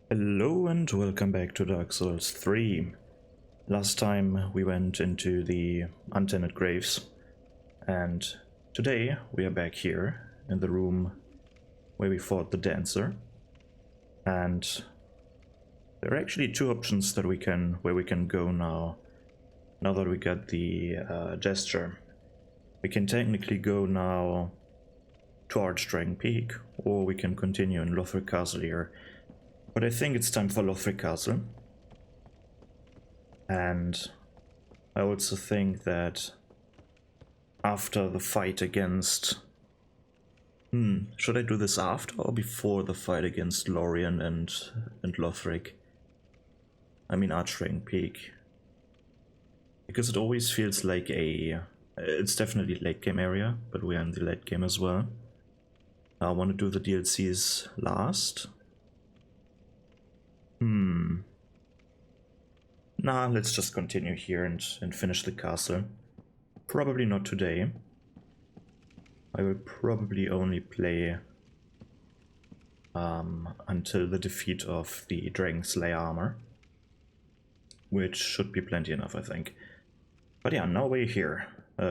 Hello and welcome back to Dark Souls 3. Last time we went into the Untended Graves, and today we are back here in the room where we fought the Dancer. And there are actually two options that we can go now that we got the gesture. We can technically go now to Archdragon Peak, or we can continue in Lothric Castle here. But I think it's time for Lothric Castle. And I also think that after the fight against... should I do this after or before the fight against Lorien and Lothric? I mean Archdragon Peak. Because it always feels like a... It's definitely late game area, but we are in the late game as well. I want to do the DLCs last. Nah, let's just continue here and finish the castle. Probably not today. I will probably only play until the defeat of the Dragon Slayer armor, which should be plenty enough, I think. But yeah, now we're here.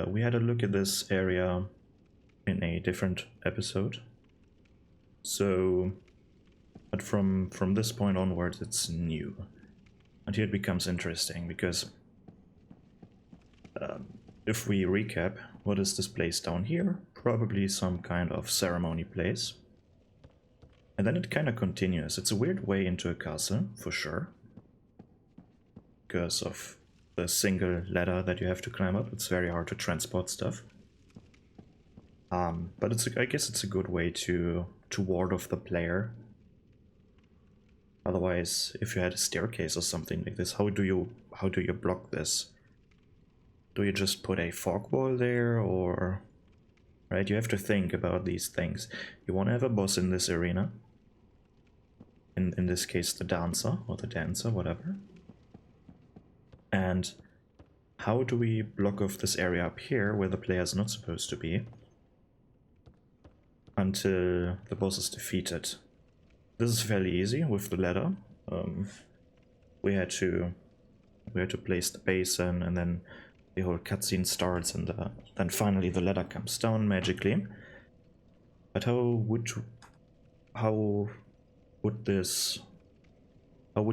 We had a look at this area in a different episode. So, but from this point onwards, it's new. And here it becomes interesting, because if we recap, what is this place down here? Probably some kind of ceremony place. And then it kind of continues. It's a weird way into a castle, for sure. Because of the single ladder that you have to climb up. It's very hard to transport stuff. But I guess it's a good way to ward off the player. Otherwise, if you had a staircase or something like this, how do you block this? Do you just put a fog wall there, or... Right, you have to think about these things. You want to have a boss in this arena. In this case, the dancer, or the dancer, whatever. And how do we block off this area up here, where the player is not supposed to be, until the boss is defeated? This is fairly easy with the ladder. We had to place the basin, and then the whole cutscene starts, and then finally the ladder comes down magically. But how would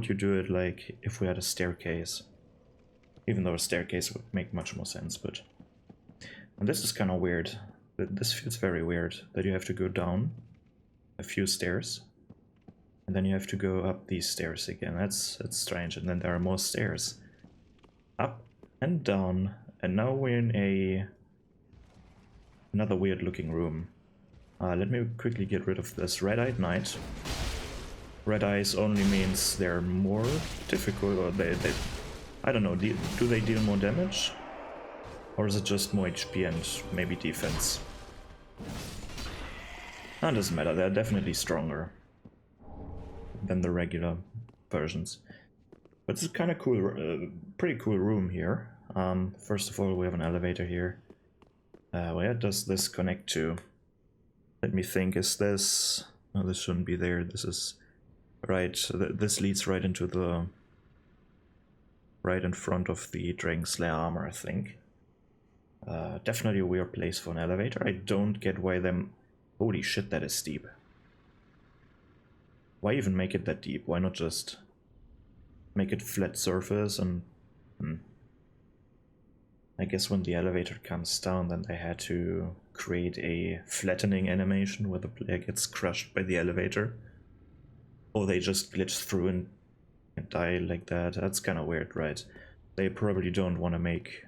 you do it, like, if we had a staircase? Even though a staircase would make much more sense, but... And this is kind of weird. This feels very weird, that you have to go down a few stairs, and then you have to go up these stairs again. That's strange. And then there are more stairs. Up and down. And now we're in another weird looking room. Let me quickly get rid of this Red-Eyed Knight. Red eyes only means they're more difficult, or they I don't know, do they deal more damage? Or is it just more HP and maybe defense? That doesn't matter, they're definitely stronger than the regular versions. But it's a kind of cool, pretty cool room here. First of all, we have an elevator here. Where does this connect to? Let me think, is this... No, this shouldn't be there, this is... Right, this leads right into the... Right in front of the Dragon Slayer armor, I think. Definitely a weird place for an elevator. I don't get why them... Holy shit, that is steep. Why even make it that deep? Why not just make it flat surface and... I guess when the elevator comes down, then they had to create a flattening animation where the player gets crushed by the elevator. Or they just glitch through and die like that. That's kind of weird, right? They probably don't want to make...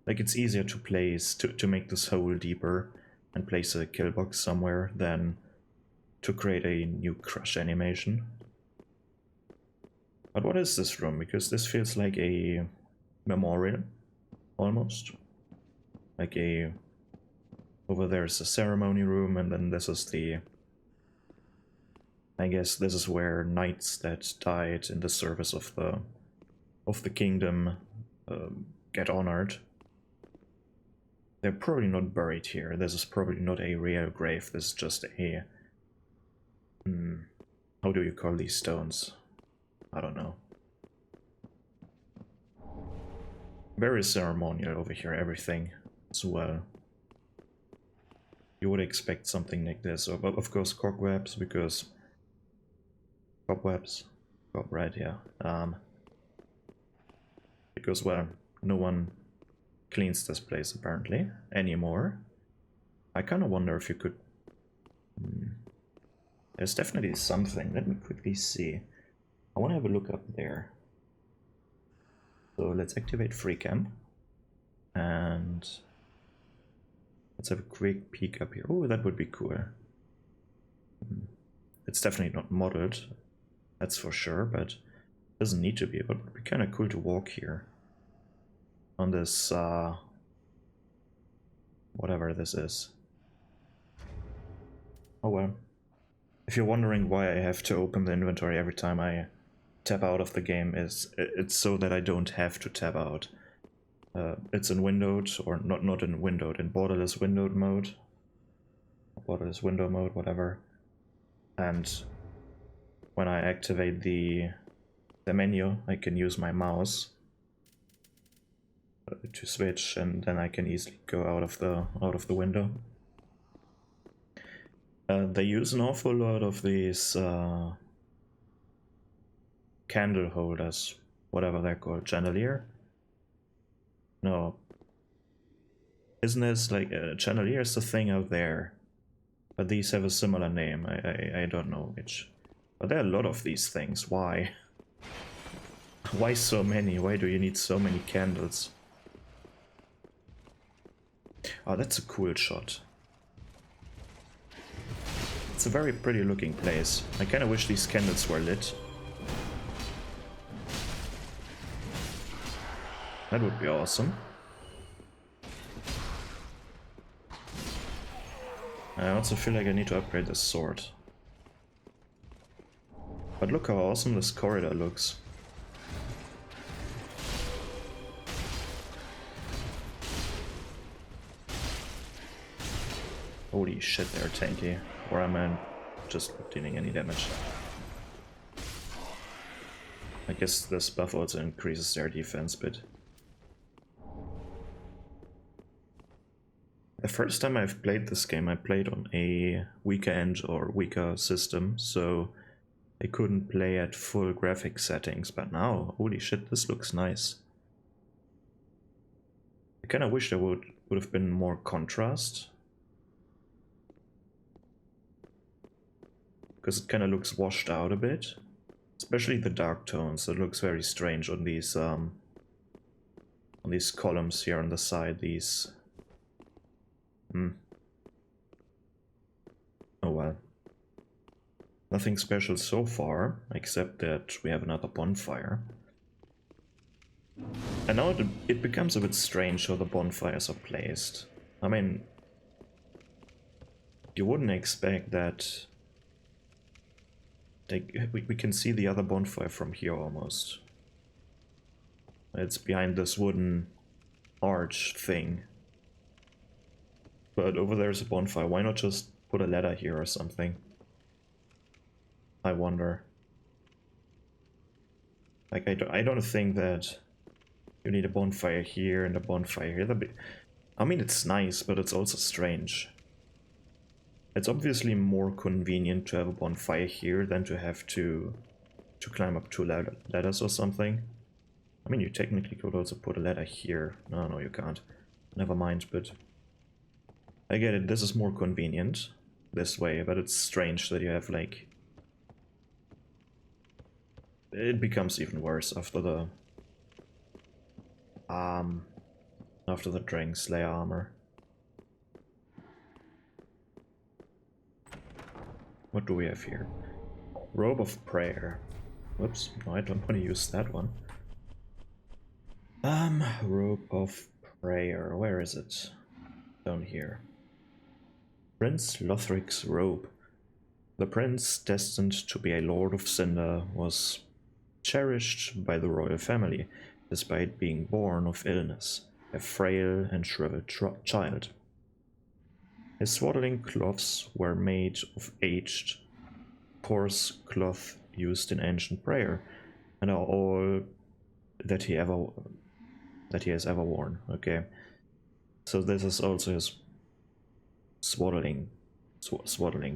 Like, it's easier to place, to make this hole deeper and place a kill box somewhere than to create a new crush animation. But what is this room? Because this feels like a memorial, almost. Like a... Over there is a ceremony room, and then this is the... I guess this is where knights that died in the service of the kingdom get honored. They're probably not buried here. This is probably not a real grave. This is just a... how do you call these stones? I don't know. Very ceremonial over here, everything as well. You would expect something like this. Of course, cobwebs, because... Cobwebs? Right, yeah. Because, well, no one cleans this place, apparently, anymore. I kind of wonder if you could... There's definitely something. Let me quickly see. I want to have a look up there. So let's activate free cam. And... let's have a quick peek up here. Oh, that would be cool. It's definitely not modeled, that's for sure, but it doesn't need to be. But it would be kind of cool to walk here on this, whatever this is. Oh well. If you're wondering why I have to open the inventory every time I tab out of the game, it's so that I don't have to tab out. It's in windowed, or not in windowed, in borderless windowed mode. Borderless window mode, whatever. And when I activate the menu, I can use my mouse to switch, and then I can easily go out of the window. They use an awful lot of these candle holders, whatever they're called, chandelier. No, isn't this like chandelier is the thing out there, but these have a similar name. I don't know which. But there are a lot of these things. Why? Why so many? Why do you need so many candles? Oh, that's a cool shot. It's a very pretty looking place. I kinda wish these candles were lit. That would be awesome. I also feel like I need to upgrade this sword. But look how awesome this corridor looks. Holy shit, they're tanky. Or am I just dealing any damage? I guess this buff also increases their defense bit. The first time I've played this game, I played on a weaker engine or weaker system, so I couldn't play at full graphic settings, but now, holy shit, this looks nice. I kinda wish there would have been more contrast. Because it kinda looks washed out a bit. Especially the dark tones, it looks very strange on these columns here on the side, these... Oh well. Nothing special so far, except that we have another bonfire. And now it becomes a bit strange how the bonfires are placed. I mean, you wouldn't expect that... we can see the other bonfire from here almost. It's behind this wooden arch thing. But over there's a bonfire. Why not just put a ladder here or something? I wonder. Like, I don't think that you need a bonfire here and a bonfire here. I mean, it's nice, but it's also strange. It's obviously more convenient to have a bonfire here than to have to climb up two ladders or something. I mean, you technically could also put a ladder here. No, you can't. Never mind, but... I get it, this is more convenient this way, but it's strange that you have, like... It becomes even worse after the... after the Dragon Slayer armor. What do we have here? Robe of Prayer. Whoops, no, I don't want to use that one. Robe of Prayer, where is it? Down here. Prince Lothric's robe. The prince, destined to be a Lord of Cinder, was cherished by the royal family, despite being born of illness, a frail and shriveled child. His swaddling cloths were made of aged, coarse cloth used in ancient prayer, and are all that he has ever worn. Okay, so this is also his swaddling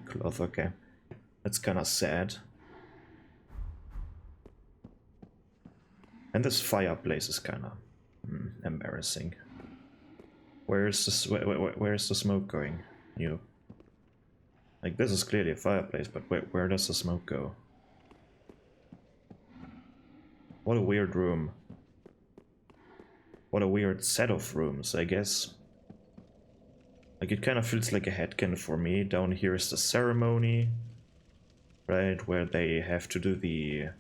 cloth. Okay, that's kind of sad. And this fireplace is kind of embarrassing. Where's the smoke going? You like, this is clearly a fireplace, but where does the smoke go? What a weird room. What a weird set of rooms, I guess. Like, it kind of feels like a headcanon for me. Down here is the ceremony, right, where they have to do the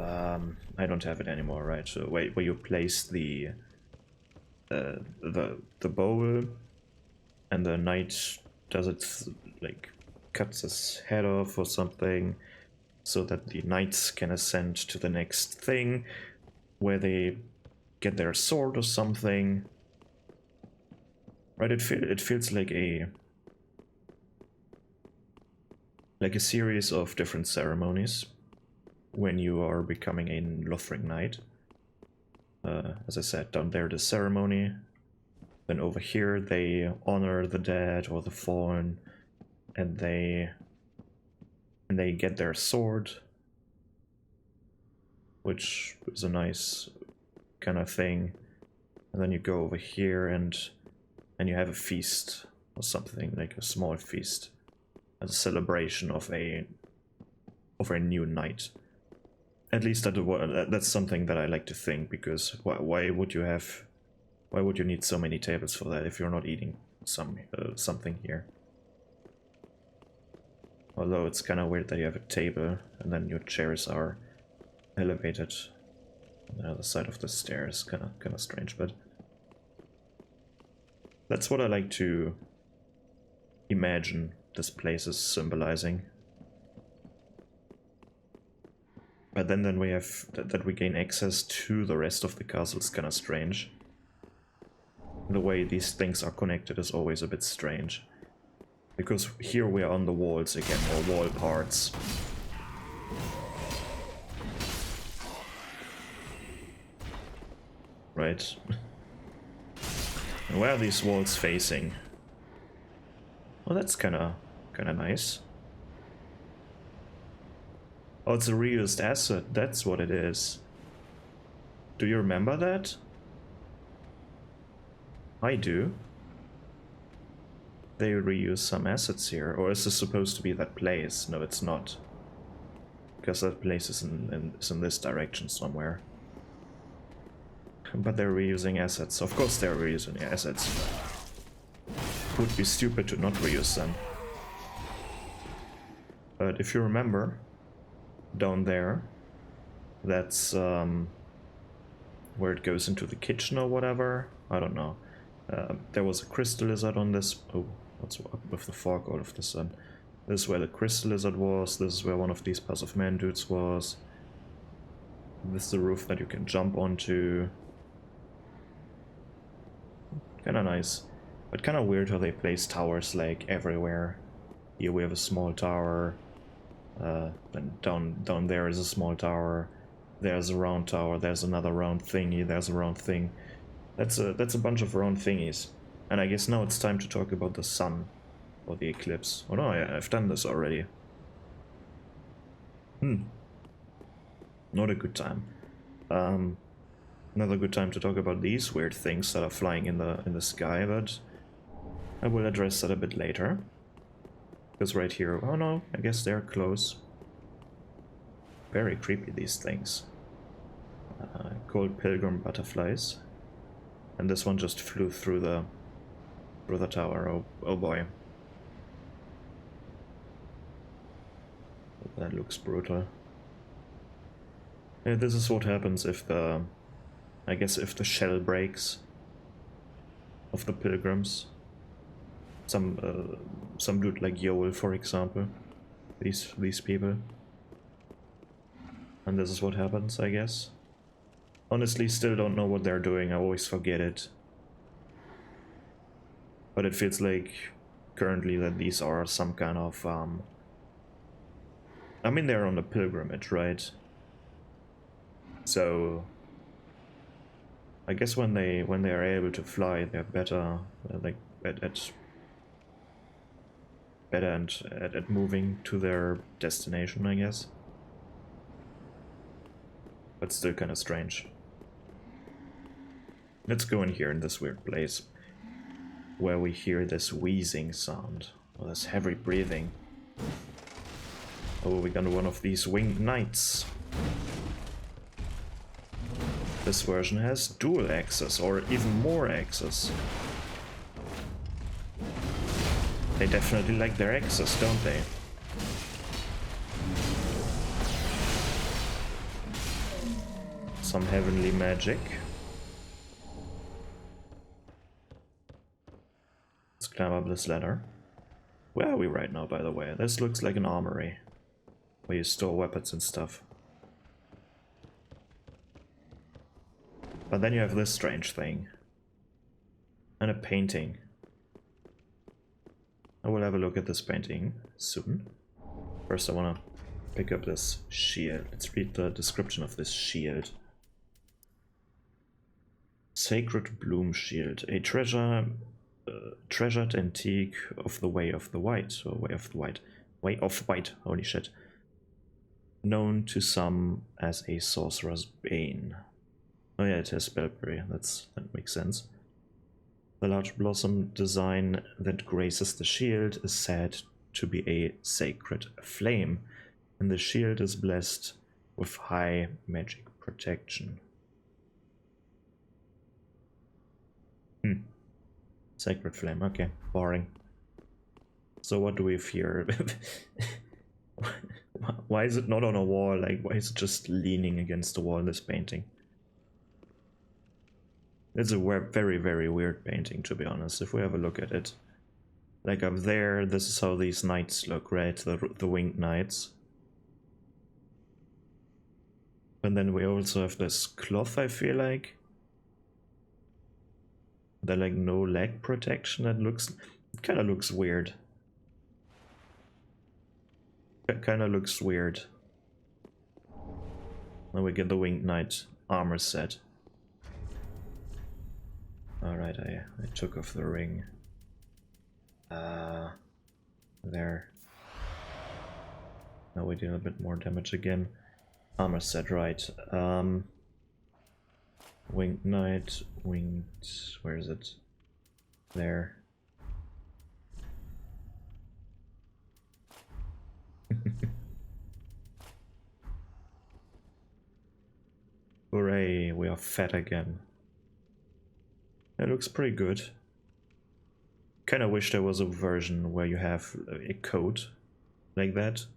I don't have it anymore, right? So where you place the bowl, and the knight does it, like, cuts his head off or something, so that the knights can ascend to the next thing, where they get their sword or something. Right? It feels like a series of different ceremonies when you are becoming a Lothric knight. As I said, down there the ceremony, then over here they honor the dead or the fallen, and they get their sword, which is a nice kind of thing. And then you go over here and you have a feast or something, like a small feast, as a celebration of a new knight. At least that's something that I like to think, because why would you need so many tables for that if you're not eating something here? Although it's kind of weird that you have a table and then your chairs are elevated on the other side of the stairs. Kind of strange, but that's what I like to imagine this place is symbolizing. But then we have that we gain access to the rest of the castle is kind of strange. The way these things are connected is always a bit strange. Because here we are on the walls again, or wall parts. Right? And where are these walls facing? Well, that's kinda nice. Oh, it's a reused asset, that's what it is. Do you remember that? I do. They reuse some assets here, or is this supposed to be that place? No, it's not. Because that place is in this direction somewhere. But they're reusing assets. Of course they're reusing assets. Would be stupid to not reuse them. But if you remember, down there, that's where it goes into the kitchen or whatever. I don't know. There was a crystal lizard on this. Oh, what's up with the fog all of the sudden? This is where the crystal lizard was. This is where one of these Pass of Man dudes was. This is the roof that you can jump onto. Kinda nice. But kinda weird how they place towers like everywhere. Here we have a small tower. Then down there is a small tower. There's a round tower. There's another round thingy. There's a round thing. That's a bunch of round thingies. And I guess now it's time to talk about the sun. Or the eclipse. Oh no, I've done this already. Not a good time. Another good time to talk about these weird things that are flying in the sky, but I will address that a bit later. Because right here, oh no, I guess they're close. Very creepy, these things. Called pilgrim butterflies. And this one just flew through the tower. Oh boy. That looks brutal. Yeah, this is what happens if the... I guess if the shell breaks of the pilgrims. Some dude like Yoel, for example. These people. And this is what happens, I guess. Honestly, still don't know what they're doing. I always forget it. But it feels like currently that these are some kind of I mean, they're on a pilgrimage, right? So I guess when they are able to fly, they're better like at moving to their destination, I guess. But still kind of strange. Let's go in here in this weird place where we hear this wheezing sound, or this heavy breathing. Oh, we got one of these winged knights. This version has dual access, or even more access. They definitely like their access, don't they? Some heavenly magic. Let's climb up this ladder. Where are we right now, by the way? This looks like an armory, where you store weapons and stuff. But then you have this strange thing. And a painting. I will have a look at this painting soon. First I want to pick up this shield. Let's read the description of this shield. Sacred Bloom Shield. A treasured antique of the Way of the White. Or Way of the White. Way of White, holy shit. Known to some as a sorcerer's bane. Oh yeah, it has spellberry. That makes sense. The large blossom design that graces the shield is said to be a sacred flame, and the shield is blessed with high magic protection. Sacred flame, okay, boring. So what do we fear? Why is it not on a wall? Like, why is it just leaning against the wall in this painting? It's a very, very weird painting, to be honest, if we have a look at it. Like up there, this is how these knights look, right? The winged knights. And then we also have this cloth, I feel like. They're like no leg protection. It kind of looks weird. It kind of looks weird. Then we get the winged knight armor set. Alright, I took off the ring. There. Now we deal a bit more damage again. Armor set, right. Winged knight, winged... where is it? There. Hooray, we are fat again. It looks pretty good. Kinda wish there was a version where you have a coat like that.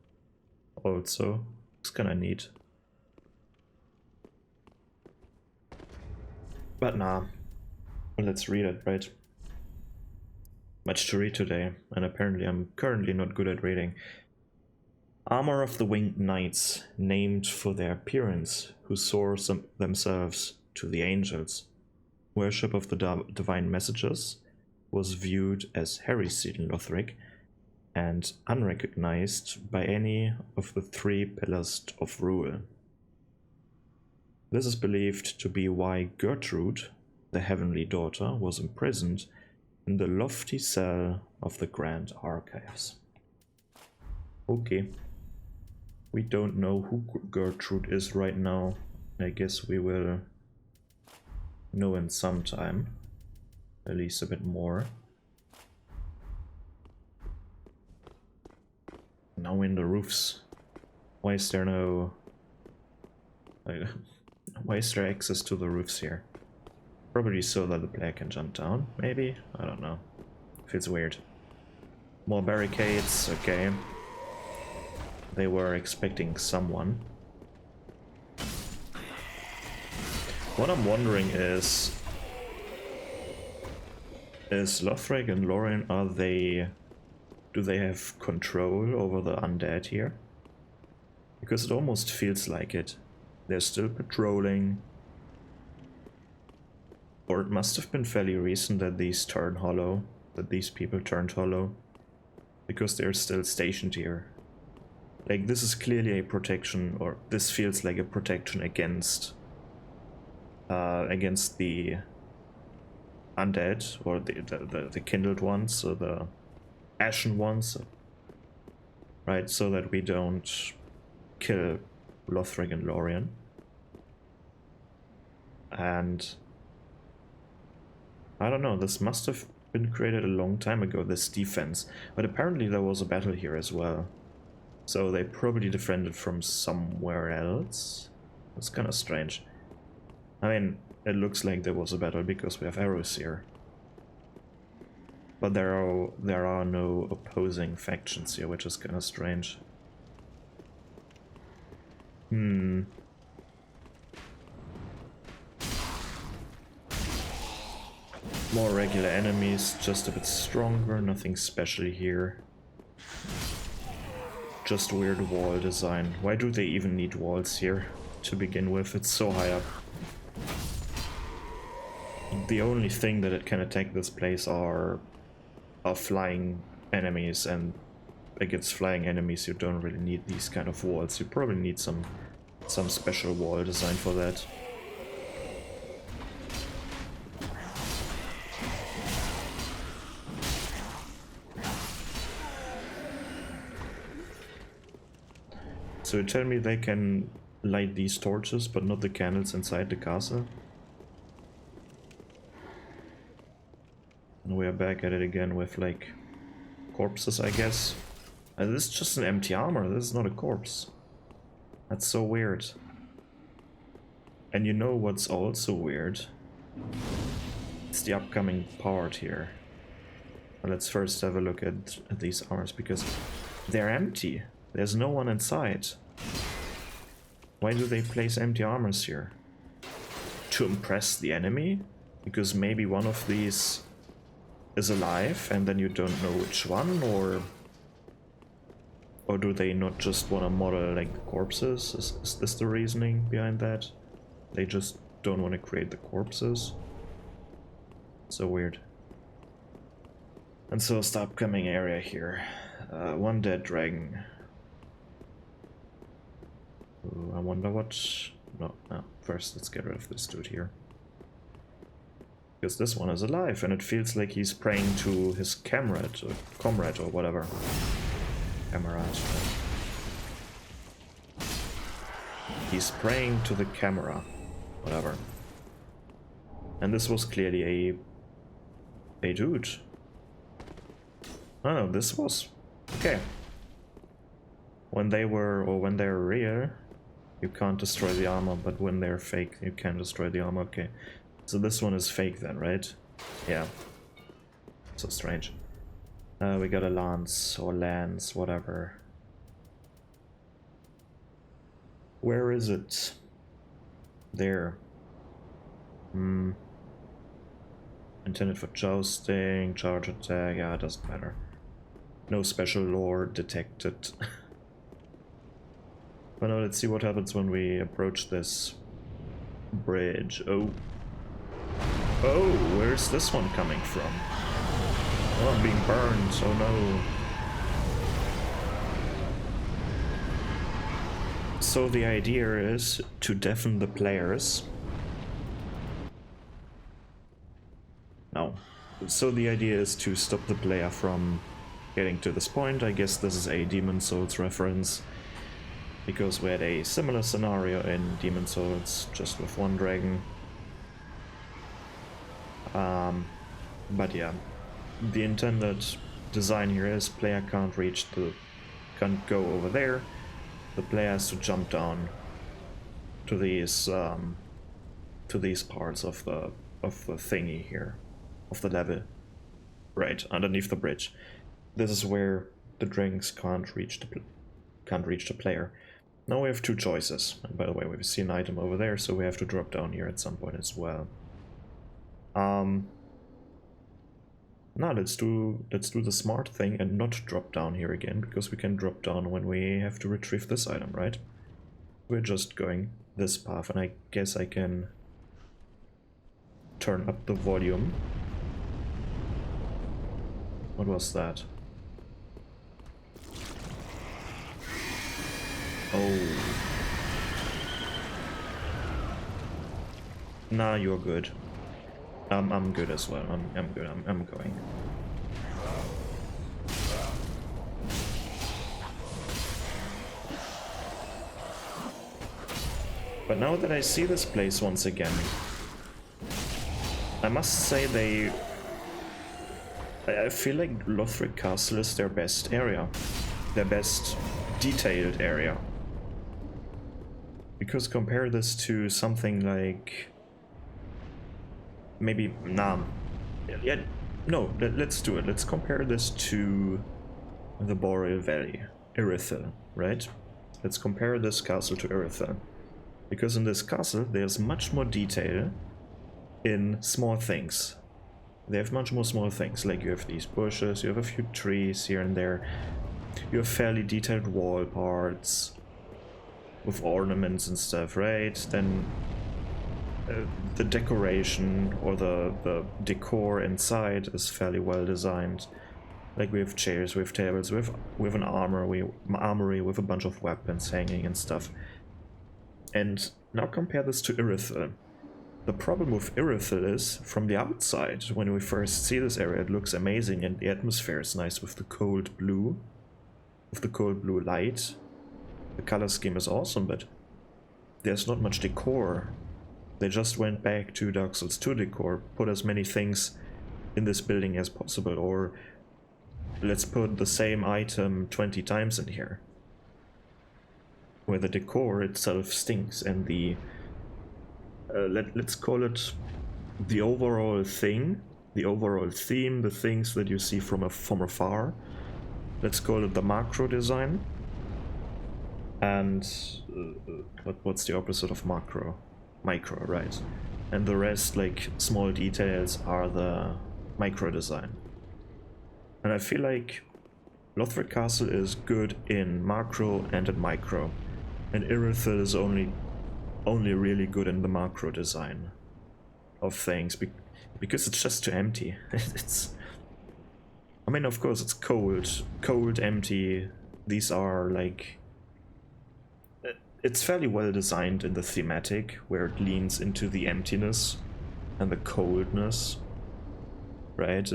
Also, it's kinda neat. But nah, let's read it, right? Much to read today, and apparently I'm currently not good at reading. Armor of the Winged Knights, named for their appearance, who soar themselves to the angels. Worship of the divine messages was viewed as heresy in Lothric and unrecognized by any of the three pillars of rule. This is believed to be why Gertrude, the heavenly daughter, was imprisoned in the lofty cell of the Grand Archives. Okay. We don't know who Gertrude is right now. I guess we will know in some time, at least a bit more. Now in the roofs. Why is there no... why is there access to the roofs here? Probably so that the player can jump down, maybe? I don't know. Feels weird. More barricades, okay. They were expecting someone. What I'm wondering is Lothric and Lauren, do they have control over the undead here? Because it almost feels like it. They're still patrolling. Or it must have been fairly recent that these people turned hollow. Because they're still stationed here. Like, this is clearly a protection, or this feels like a protection against against the undead, or the kindled ones, so the ashen ones, right? So that we don't kill Lothric and Lorien. And I don't know, this must have been created a long time ago, this defense, but apparently there was a battle here as well. So they probably defended from somewhere else. That's kind of strange. I mean, it looks like there was a battle because we have arrows here. But there are no opposing factions here, which is kind of strange. More regular enemies, just a bit stronger, nothing special here. Just weird wall design. Why do they even need walls here to begin with? It's so high up. The only thing that it can attack this place are flying enemies, and against flying enemies you don't really need these kind of walls. You probably need some special wall design for that. So you tell me they can light these torches, but not the candles inside the castle? And we are back at it again with, like, corpses, I guess. This is just an empty armor, this is not a corpse. That's so weird. And you know what's also weird? It's the upcoming part here. Well, let's first have a look at these armors, because they're empty. There's no one inside. Why do they place empty armors here? To impress the enemy? Because maybe one of these is alive and then you don't know which one, or do they not just want to model like the corpses? Is this the reasoning behind that? They just don't want to create the corpses? So weird. And so it's the upcoming area here. One dead dragon. Ooh, I wonder what... No, first let's get rid of this dude here. Because this one is alive, and it feels like he's praying to his comrade or whatever. Camarade. He's praying to the camera. Whatever. And this was clearly a dude. Oh no, this was... Okay. When they're real, you can't destroy the armor, but when they're fake, you can destroy the armor. Okay. So this one is fake then, right? Yeah. So strange. We got a lance, or lance, whatever. Where is it? There. Intended for jousting, charge attack, yeah, it doesn't matter. No special lore detected. But now let's see what happens when we approach this bridge. Oh, where's this one coming from? Oh, I'm being burned, oh no. So the idea is to deafen the players. No. So the idea is to stop the player from getting to this point. I guess this is a Demon's Souls reference, because we had a similar scenario in Demon's Souls, just with one dragon. But yeah, the intended design here is player can't go over there. The player has to jump down to these parts of the thingy here, of the level, right underneath the bridge. This is where the dragons can't reach the player. Now we have two choices. And by the way, we've seen an item over there, so we have to drop down here at some point as well. Now let's do the smart thing and not drop down here again, because we can drop down when we have to retrieve this item, right? We're just going this path, and I guess I can turn up the volume. What was that? Oh. Nah, you're good. I'm good as well. I'm good. I'm going. But now that I see this place once again, I must say I feel like Lothric Castle is their best area. Their best detailed area. Because compare this to something like... Maybe... Nah. Yeah, no, let's do it. Let's compare this to the Boreal Valley. Irithyll, right? Let's compare this castle to Irithyll. Because in this castle, there's much more detail in small things. They have much more small things, like you have these bushes, you have a few trees here and there. You have fairly detailed wall parts with ornaments and stuff, right? Then the decoration or the decor inside is fairly well designed. Like we have chairs, we have tables, we have an armory with a bunch of weapons hanging and stuff. And now compare this to Irithyll. The problem with Irithyll is, from the outside, when we first see this area, it looks amazing and the atmosphere is nice with the cold blue. With the cold blue light. The color scheme is awesome, but there's not much decor. They just went back to Dark Souls 2 decor, put as many things in this building as possible, or let's put the same item 20 times in here. Where the decor itself stinks and the... let's call it the overall thing, the overall theme, the things that you see from afar. Let's call it the macro design. And what's the opposite of macro? Micro, right? And the rest, like small details, are the micro design. And I feel like Lothric Castle is good in macro and in micro, and Irithyll is only really good in the macro design of things, because it's just too empty. It's, I mean, of course it's cold, empty. These are like, it's fairly well designed in the thematic, where it leans into the emptiness and the coldness, right?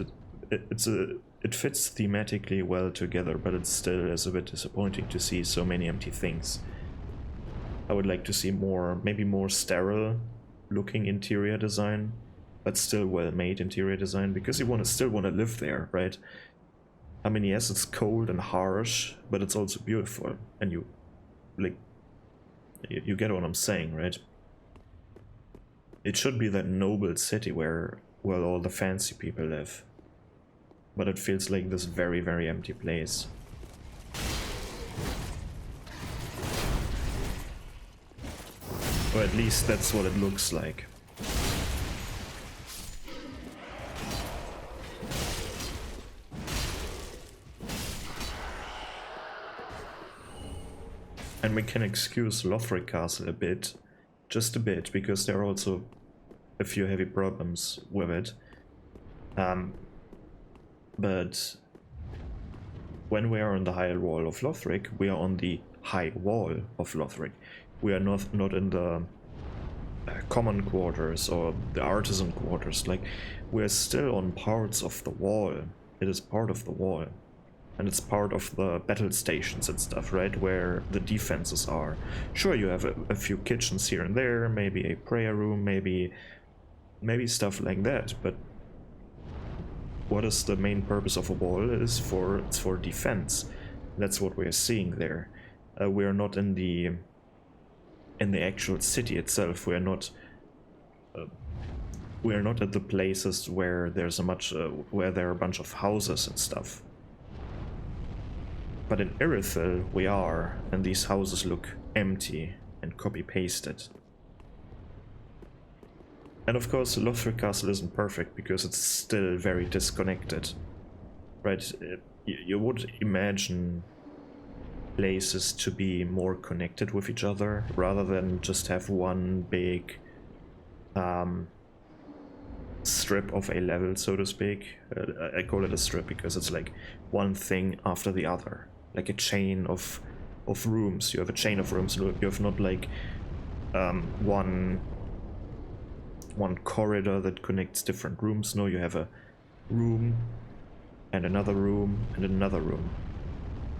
It fits thematically well together, but it still is a bit disappointing to see so many empty things. I would like to see more, maybe more sterile looking interior design, but still well made interior design, because you still want to live there, right? I mean, yes, it's cold and harsh, but it's also beautiful, and you get what I'm saying, right? It should be that noble city where all the fancy people live, but it feels like this very, very empty place. Or at least that's what it looks like. And we can excuse Lothric Castle a bit, just a bit, because there are also a few heavy problems with it. But when we are on the high wall of Lothric, we are on the high wall of Lothric. We are not in the common quarters or the artisan quarters. Like, we're still on parts of the wall. It is part of the wall. And it's part of the battle stations and stuff, right? Where the defenses are. Sure, you have a few kitchens here and there, maybe a prayer room, maybe stuff like that, but what is the main purpose of a wall? It's for defense. That's what we're seeing there. We're not in the actual city itself. We're not at the places where there's where there are a bunch of houses and stuff. But in Irithyll we are, and these houses look empty and copy-pasted. And of course, Lothric Castle isn't perfect because it's still very disconnected, right? You would imagine places to be more connected with each other, rather than just have one big strip of a level, so to speak. I call it a strip because it's like one thing after the other, like a chain of rooms. You have a chain of rooms. You have not like one one corridor that connects different rooms. No, you have a room and another room and another room.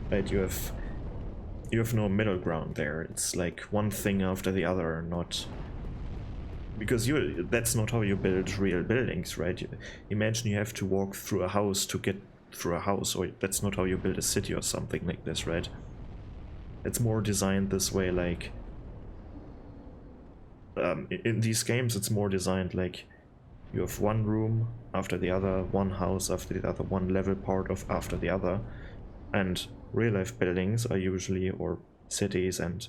Right, you have no middle ground there. It's like one thing after the other, not because that's not how you build real buildings, right? Imagine you have to walk through a house to get through a house, or that's not how you build a city or something like this, right? It's more designed this way, like in these games it's more designed like you have one room after the other, one house after the other, one level part of after the other, and real life buildings are usually, or cities, and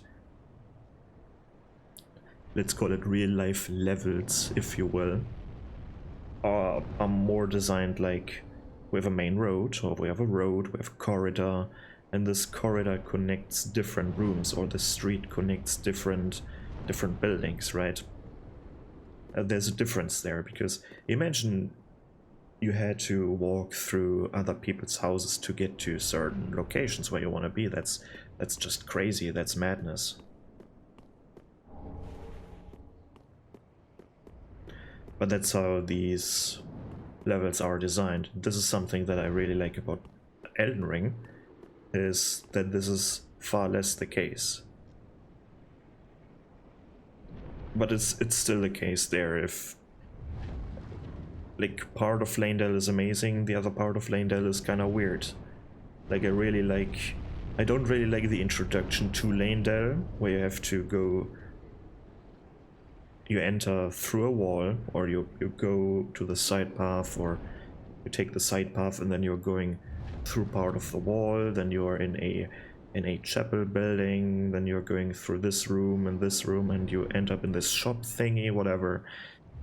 let's call it real life levels, if you will, are more designed like we have a main road, or we have a road, we have a corridor, and this corridor connects different rooms, or the street connects different buildings, right? There's a difference there, because imagine you had to walk through other people's houses to get to certain locations where you want to be. That's just crazy. That's madness. But that's how these levels are designed. This is something that I really like about Elden Ring, is that this is far less the case. But it's still the case there. If like part of Lanedale is amazing, the other part of Lanedale is kind of weird. Like I don't really like the introduction to Lanedale, where you have to go, you enter through a wall, or you go to the side path, or you take the side path and then you're going through part of the wall, then you're in a chapel building, then you're going through this room and you end up in this shop thingy, whatever.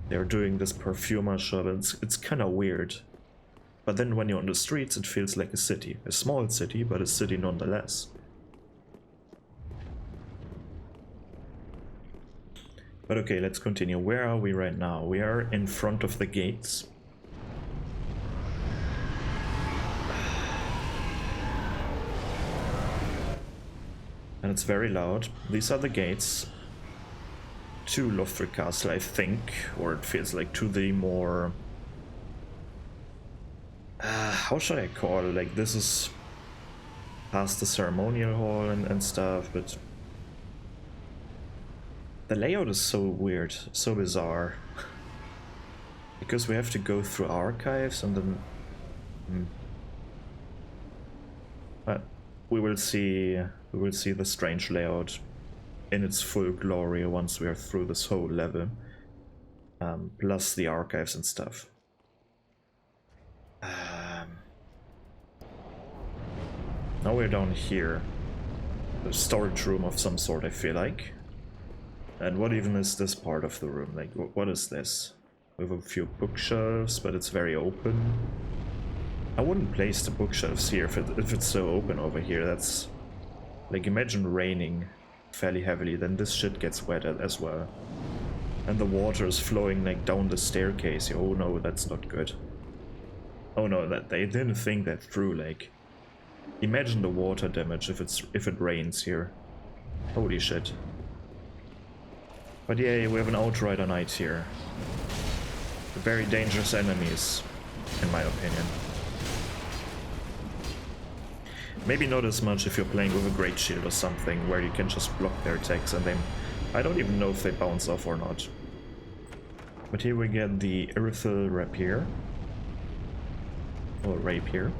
They're doing this perfumer shop. It's kind of weird. But then when you're on the streets, it feels like a city. A small city, but a city nonetheless. But okay, let's continue. Where are we right now? We are in front of the gates. And it's very loud. These are the gates to Lothric Castle, I think, or it feels like to the more... how should I call it? Like, this is past the ceremonial hall and stuff, but the layout is so weird, so bizarre. Because we have to go through archives and then... But we will see the strange layout in its full glory once we are through this whole level, plus the archives and stuff. Now we're down here, a storage room of some sort, I feel like. And what even is this part of the room? Like, what is this? We have a few bookshelves, but it's very open. I wouldn't place the bookshelves here if it's so open over here. That's like, imagine raining fairly heavily, then this shit gets wet as well. And the water is flowing like down the staircase. Oh no, that's not good. Oh no, that they didn't think that through. Like, imagine the water damage if it rains here. Holy shit. But yeah, we have an Outrider Knight here. Very dangerous enemies, in my opinion. Maybe not as much if you're playing with a Great Shield or something, where you can just block their attacks and they... I don't even know if they bounce off or not. But here we get the Irithel Rapier. Or Rapier.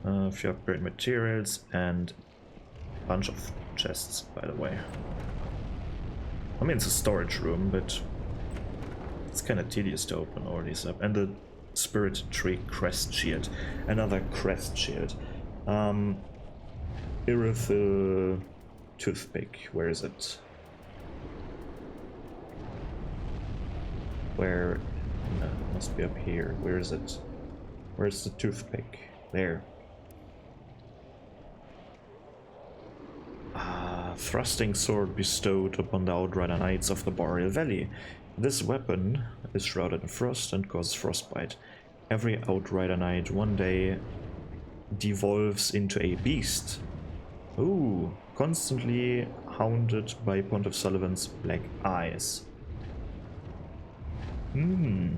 A few upgrade materials and a bunch of chests, by the way. I mean, it's a storage room, but it's kind of tedious to open all these up. And the Spirit Tree Crest Shield. Another Crest Shield. Irithel Toothpick. Where is it? Where? No, it must be up here. Where is it? Where's the toothpick? There. Thrusting sword bestowed upon the Outrider Knights of the Boreal Valley. This weapon is shrouded in frost and causes frostbite. Every Outrider Knight one day devolves into a beast. Ooh, constantly hounded by Pontiff Sullivan's black eyes. Hmm.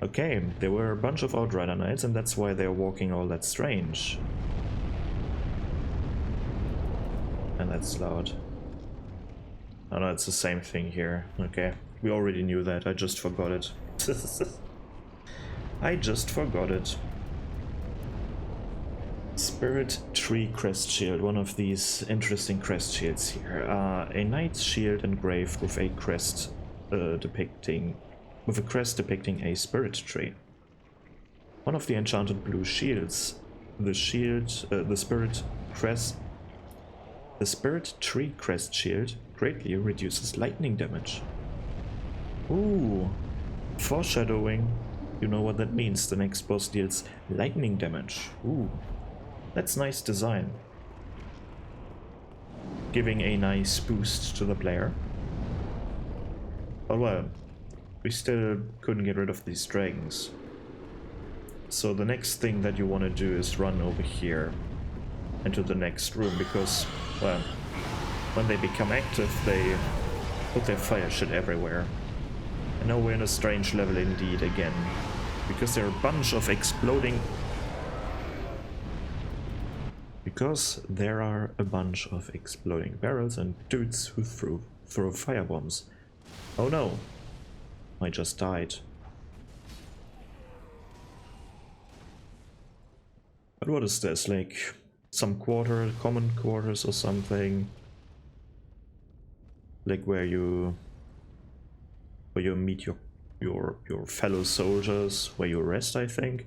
Okay, there were a bunch of Outrider Knights, and that's why they're walking all that strange. And that's loud. Oh no, it's the same thing here. Okay, we already knew that, I just forgot it. I just forgot it. Spirit Tree Crest Shield, one of these interesting crest shields here. A knight's shield engraved with a crest depicting a spirit tree. One of the enchanted blue shields. The spirit tree crest shield greatly reduces lightning damage. Ooh, foreshadowing. You know what that means. The next boss deals lightning damage. Ooh, that's nice design. Giving a nice boost to the player. But well, we still couldn't get rid of these dragons. So the next thing that you want to do is run over here into the next room, because, well, when they become active, they put their fire shit everywhere. And now we're in a strange level indeed again, because there are a bunch of exploding... Because there are a bunch of exploding barrels and dudes who throw firebombs. Oh no! I just died. But what is this? Like some common quarters or something? Like where you meet your fellow soldiers, where you rest, I think.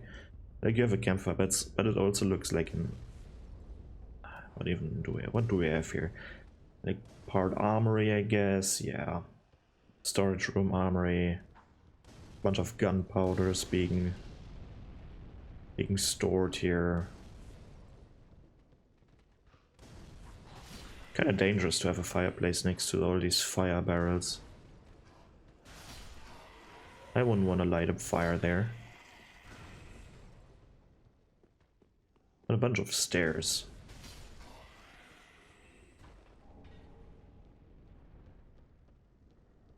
Like you have a campfire, but it also looks like an... What do we have here? Like part armory, I guess. Yeah, storage room, armory. Bunch of gunpowders being stored here. Kind of dangerous to have a fireplace next to all these fire barrels. I wouldn't want to light up fire there. And a bunch of stairs.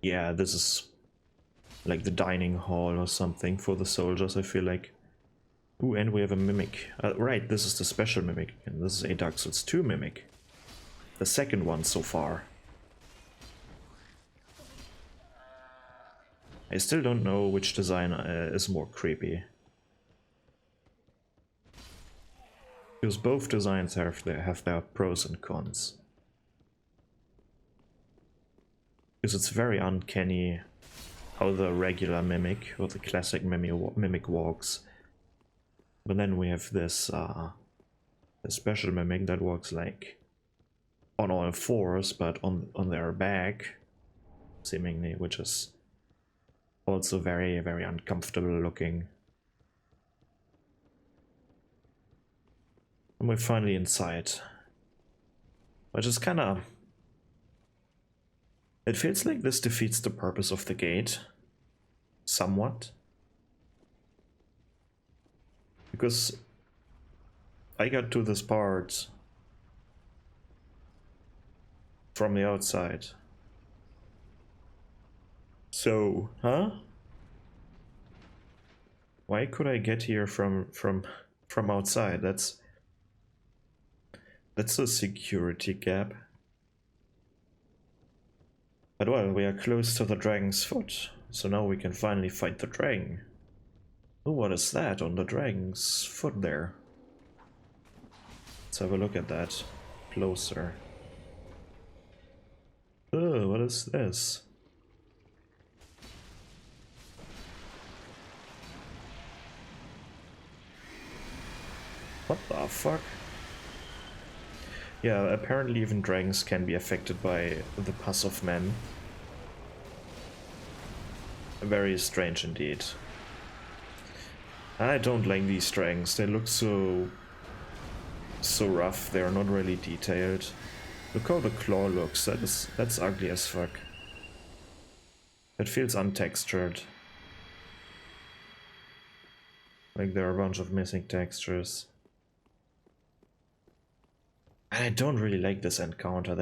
Yeah, this is like the dining hall or something for the soldiers, I feel like. Ooh, and we have a mimic. Right, this is the special mimic, and this is a Dark Souls 2 mimic. The second one so far. I still don't know which design is more creepy. Because both designs have their pros and cons. Because it's very uncanny how the regular mimic, or the classic mimic walks. But then we have this a special mimic that walks like on all fours, but on their back, seemingly, which is also very, very uncomfortable looking. And we're finally inside. Which is kinda... It feels like this defeats the purpose of the gate. Somewhat. Because I got to this part from the outside. So, huh? Why could I get here from outside? That's a security gap. But well, we are close to the dragon's foot, so now we can finally fight the dragon. Oh, what is that on the dragon's foot there? Let's have a look at that closer. Oh, what is this? What the fuck? Yeah, apparently even dragons can be affected by the pus of men. Very strange indeed. I don't like these dragons, they look so rough, they are not really detailed. Look how the claw looks, that's ugly as fuck. It feels untextured. Like there are a bunch of missing textures. And I don't really like this encounter,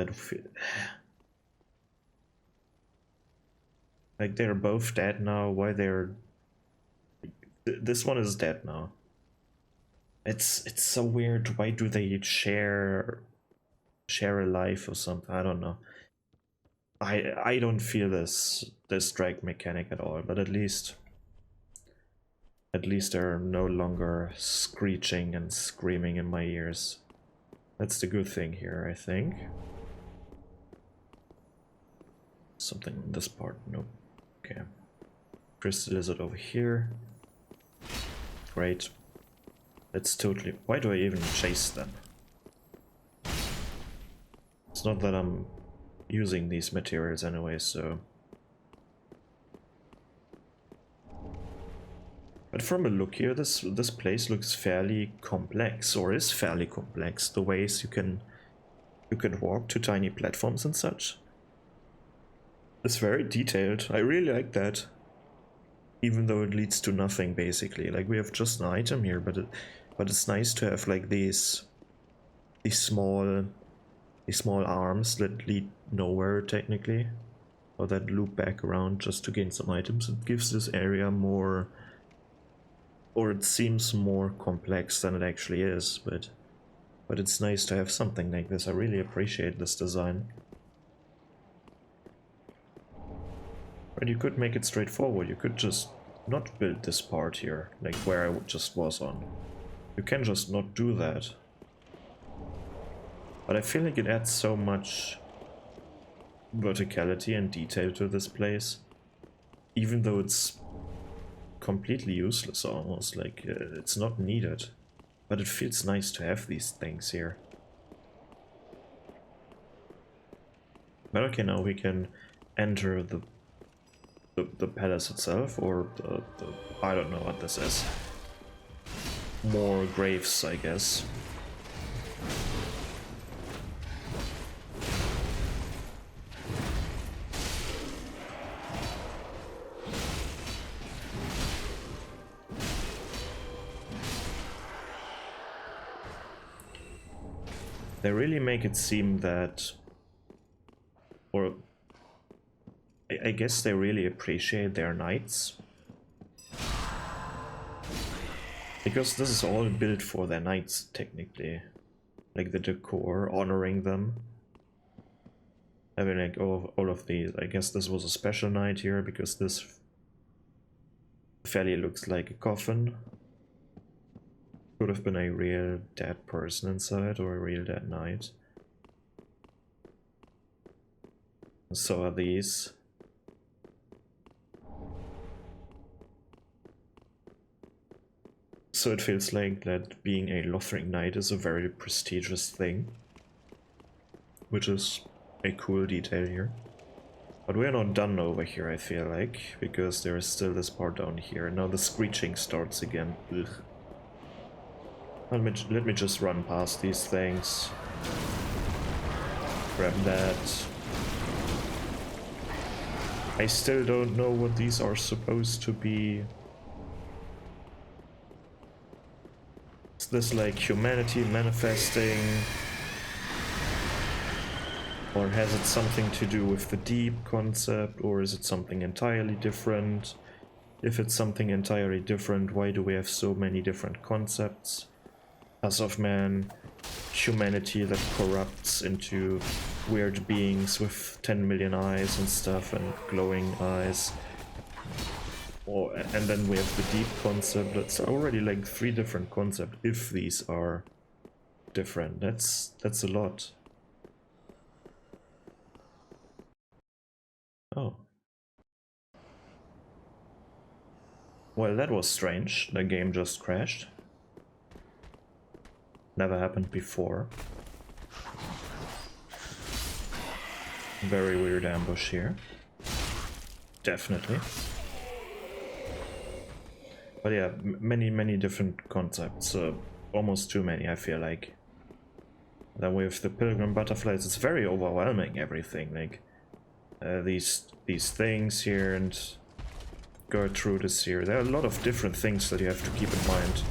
Like, they're both dead now. Why they're... This one is dead now. It's so weird. Why do they share a life or something? I don't know. I don't feel this drag mechanic at all, but at least they're no longer screeching and screaming in my ears. That's the good thing here, I think. Something in this part, nope. Okay. Crystal lizard over here. Great. That's totally... Why do I even chase them? It's not that I'm using these materials anyway, so... But from a look here, this place looks fairly complex, or is fairly complex. The ways you can walk to tiny platforms and such. It's very detailed. I really like that. Even though it leads to nothing, basically. Like, we have just an item here, but it's nice to have like these small arms that lead nowhere technically, or that loop back around just to gain some items. It gives this area more, or it seems more complex than it actually is, but it's nice to have something like this. I really appreciate this design. But you could make it straightforward. You could just not build this part here, like where I just was on. You can just not do that. But I feel like it adds so much verticality and detail to this place, even though it's completely useless almost, like it's not needed. But it feels nice to have these things here. But okay, now we can enter the palace itself, or the I don't know what this is. More graves, I guess. They really make it seem that, or I guess they really appreciate their knights. Because this is all built for their knights, technically. Like the decor, honoring them. Having like all of these. I guess this was a special knight here, because this fairly looks like a coffin. Could have been a real dead person inside, or a real dead knight. So are these. So it feels like that being a Lothric knight is a very prestigious thing, which is a cool detail here. But we're not done over here, I feel like, because there is still this part down here. Now the screeching starts again. Ugh. Let me just run past these things. Grab that. I still don't know what these are supposed to be. Is this like humanity manifesting? Or has it something to do with the deep concept? Or is it something entirely different? If it's something entirely different, why do we have so many different concepts? As of man, humanity that corrupts into weird beings with 10 million eyes and stuff, and glowing eyes. And then we have the deep concept. That's already like 3 different concepts, if these are different. That's a lot. Oh. Well, that was strange. The game just crashed. Never happened before. Very weird ambush here. Definitely. But yeah, many different concepts. Almost too many, I feel like. Then with the pilgrim butterflies, it's very overwhelming, everything. Like, these things here, and Gertrude is here. There are a lot of different things that you have to keep in mind.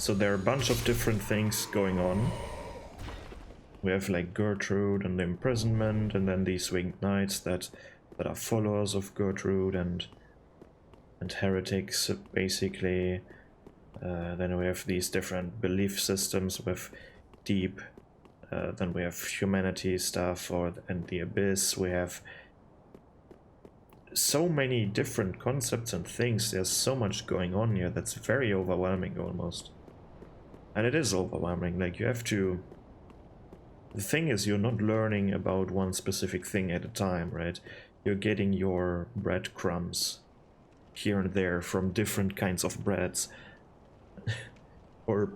So there are a bunch of different things going on. We have like Gertrude and the imprisonment, and then these winged knights that are followers of Gertrude and heretics, basically. Then we have these different belief systems with deep. Then we have humanity stuff, and the abyss. We have so many different concepts and things. There's so much going on here that's very overwhelming almost. And it is overwhelming. Like, you have to. The thing is, you're not learning about one specific thing at a time, right? You're getting your breadcrumbs here and there from different kinds of breads. or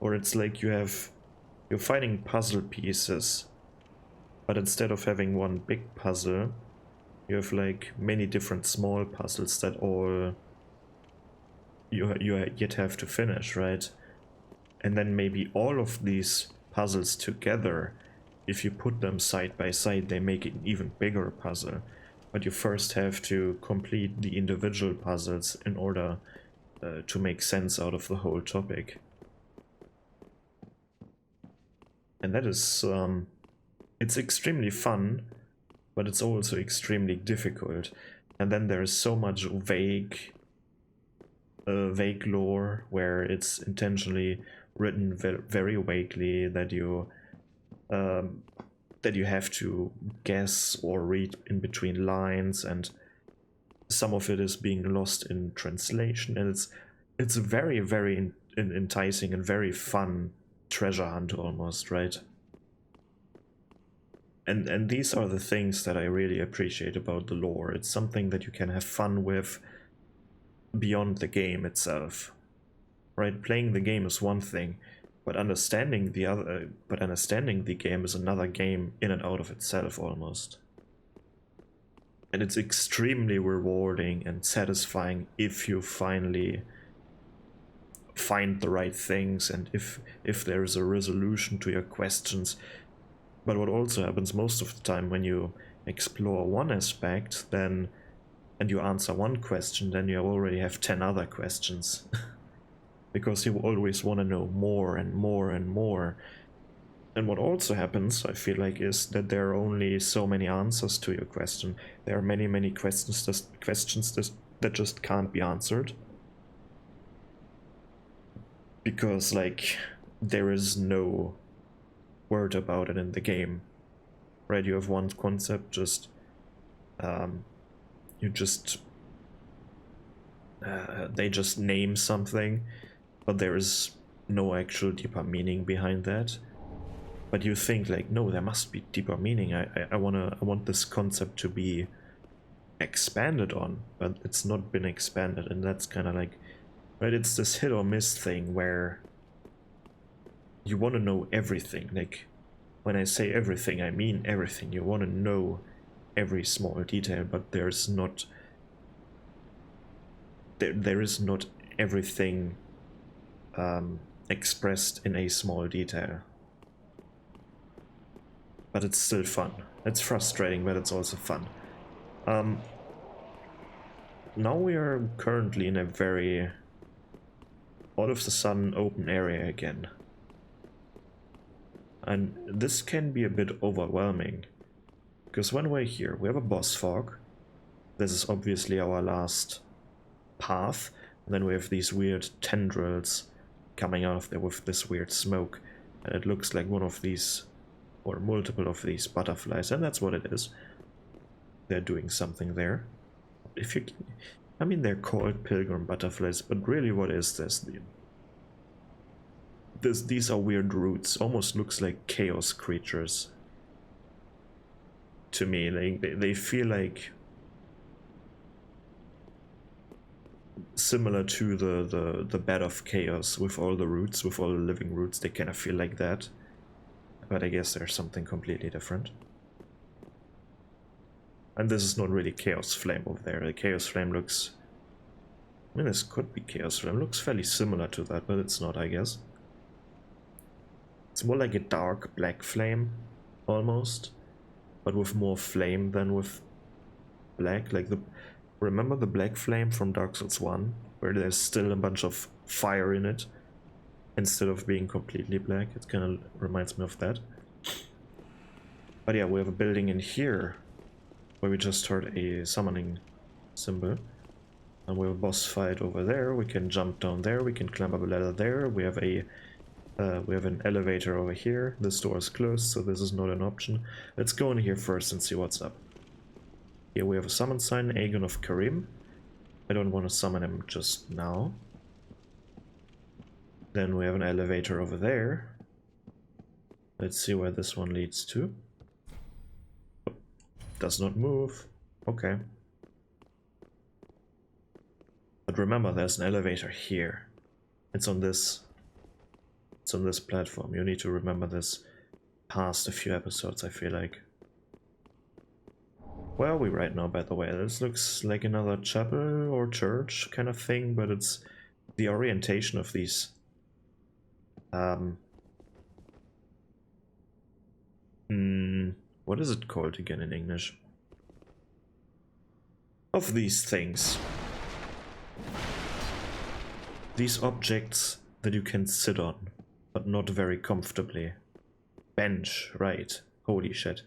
it's like you're finding puzzle pieces, but instead of having one big puzzle, you have like many different small puzzles that all you yet have to finish, right? And then maybe all of these puzzles together, if you put them side by side, they make an even bigger puzzle. But you first have to complete the individual puzzles in order to make sense out of the whole topic. And that is, it's extremely fun, but it's also extremely difficult. And then there is so much vague lore where it's intentionally written very vaguely that you have to guess or read in between lines, and some of it is being lost in translation, and it's very, very enticing and very fun treasure hunt almost, right? And these are the things that I really appreciate about the lore. It's something that you can have fun with beyond the game itself, right? Playing the game is one thing, but understanding the game is another game in and out of itself almost. And it's extremely rewarding and satisfying if you finally find the right things and if there is a resolution to your questions. But what also happens most of the time when you explore one aspect, then and you answer one question, then you already have 10 other questions. Because you always want to know more and more and more. And what also happens, I feel like, is that there are only so many answers to your question. There are many, many questions that just can't be answered. Because, like, there is no word about it in the game. Right, you have one concept, just... they just name something, but there is no actual deeper meaning behind that. But you think like, no, there must be deeper meaning. I want this concept to be expanded on, but it's not been expanded, and that's kind of like, right? It's this hit or miss thing where you want to know everything. Like, when I say everything, I mean everything. You want to know every small detail, but there is not everything expressed in a small detail. But it's still fun. It's frustrating, but it's also fun. Now we are currently in a very all of the sudden open area again. And this can be a bit overwhelming. Because when we're here, we have a boss fog. This is obviously our last path. And then we have these weird tendrils coming out of there with this weird smoke. And it looks like one of these, or multiple of these butterflies. And that's what it is. They're doing something there. I mean, they're called pilgrim butterflies, but really what is this? These are weird roots. Almost looks like chaos creatures. To me, like they feel like similar to the bed of chaos with all the roots, with all the living roots. They kind of feel like that, but I guess there's something completely different. And this is not really Chaos Flame over there. The Chaos Flame looks... I mean, this could be Chaos Flame. It looks fairly similar to that, but it's not, I guess. It's more like a dark black flame, almost. But with more flame than with black. Like the... Remember the black flame from Dark Souls 1? Where there's still a bunch of fire in it? instead of being completely black. It kind of reminds me of that. But yeah, we have a building in here where we just heard a summoning symbol. And we have a boss fight over there. We can jump down there. We can climb up a ladder there. We have an elevator over here. This door is closed, so this is not an option. Let's go in here first and see what's up. Here we have a summon sign, Aegon of Karim. I don't want to summon him just now. Then we have an elevator over there. Let's see where this one leads to. Oh, does not move. Okay. But remember, there's an elevator here. It's on this platform. You need to remember this past a few episodes, I feel like. Where are we right now, by the way? This looks like another chapel or church kind of thing, but it's the orientation of these. What is it called again in English? Of these things. These objects that you can sit on, but not very comfortably. Bench, right. Holy shit.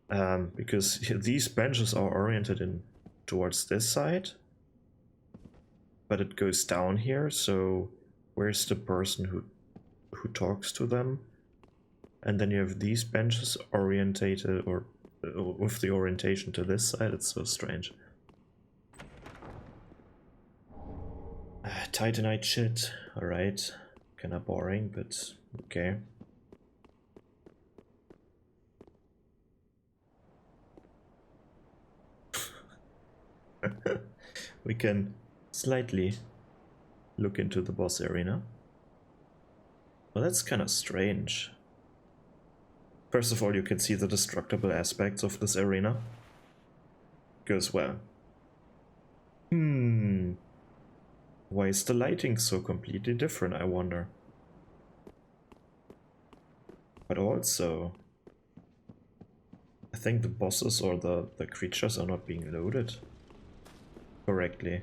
Because these benches are oriented in towards this side, but it goes down here, so where's the person who talks to them? And then you have these benches orientated, or with the orientation to this side. It's so strange. Titanite shit, alright. Kinda boring, but okay. We can slightly look into the boss arena. Well, that's kind of strange. First of all, you can see the destructible aspects of this arena. Goes well. Why is the lighting so completely different, I wonder? But also, I think the bosses or the creatures are not being loaded correctly.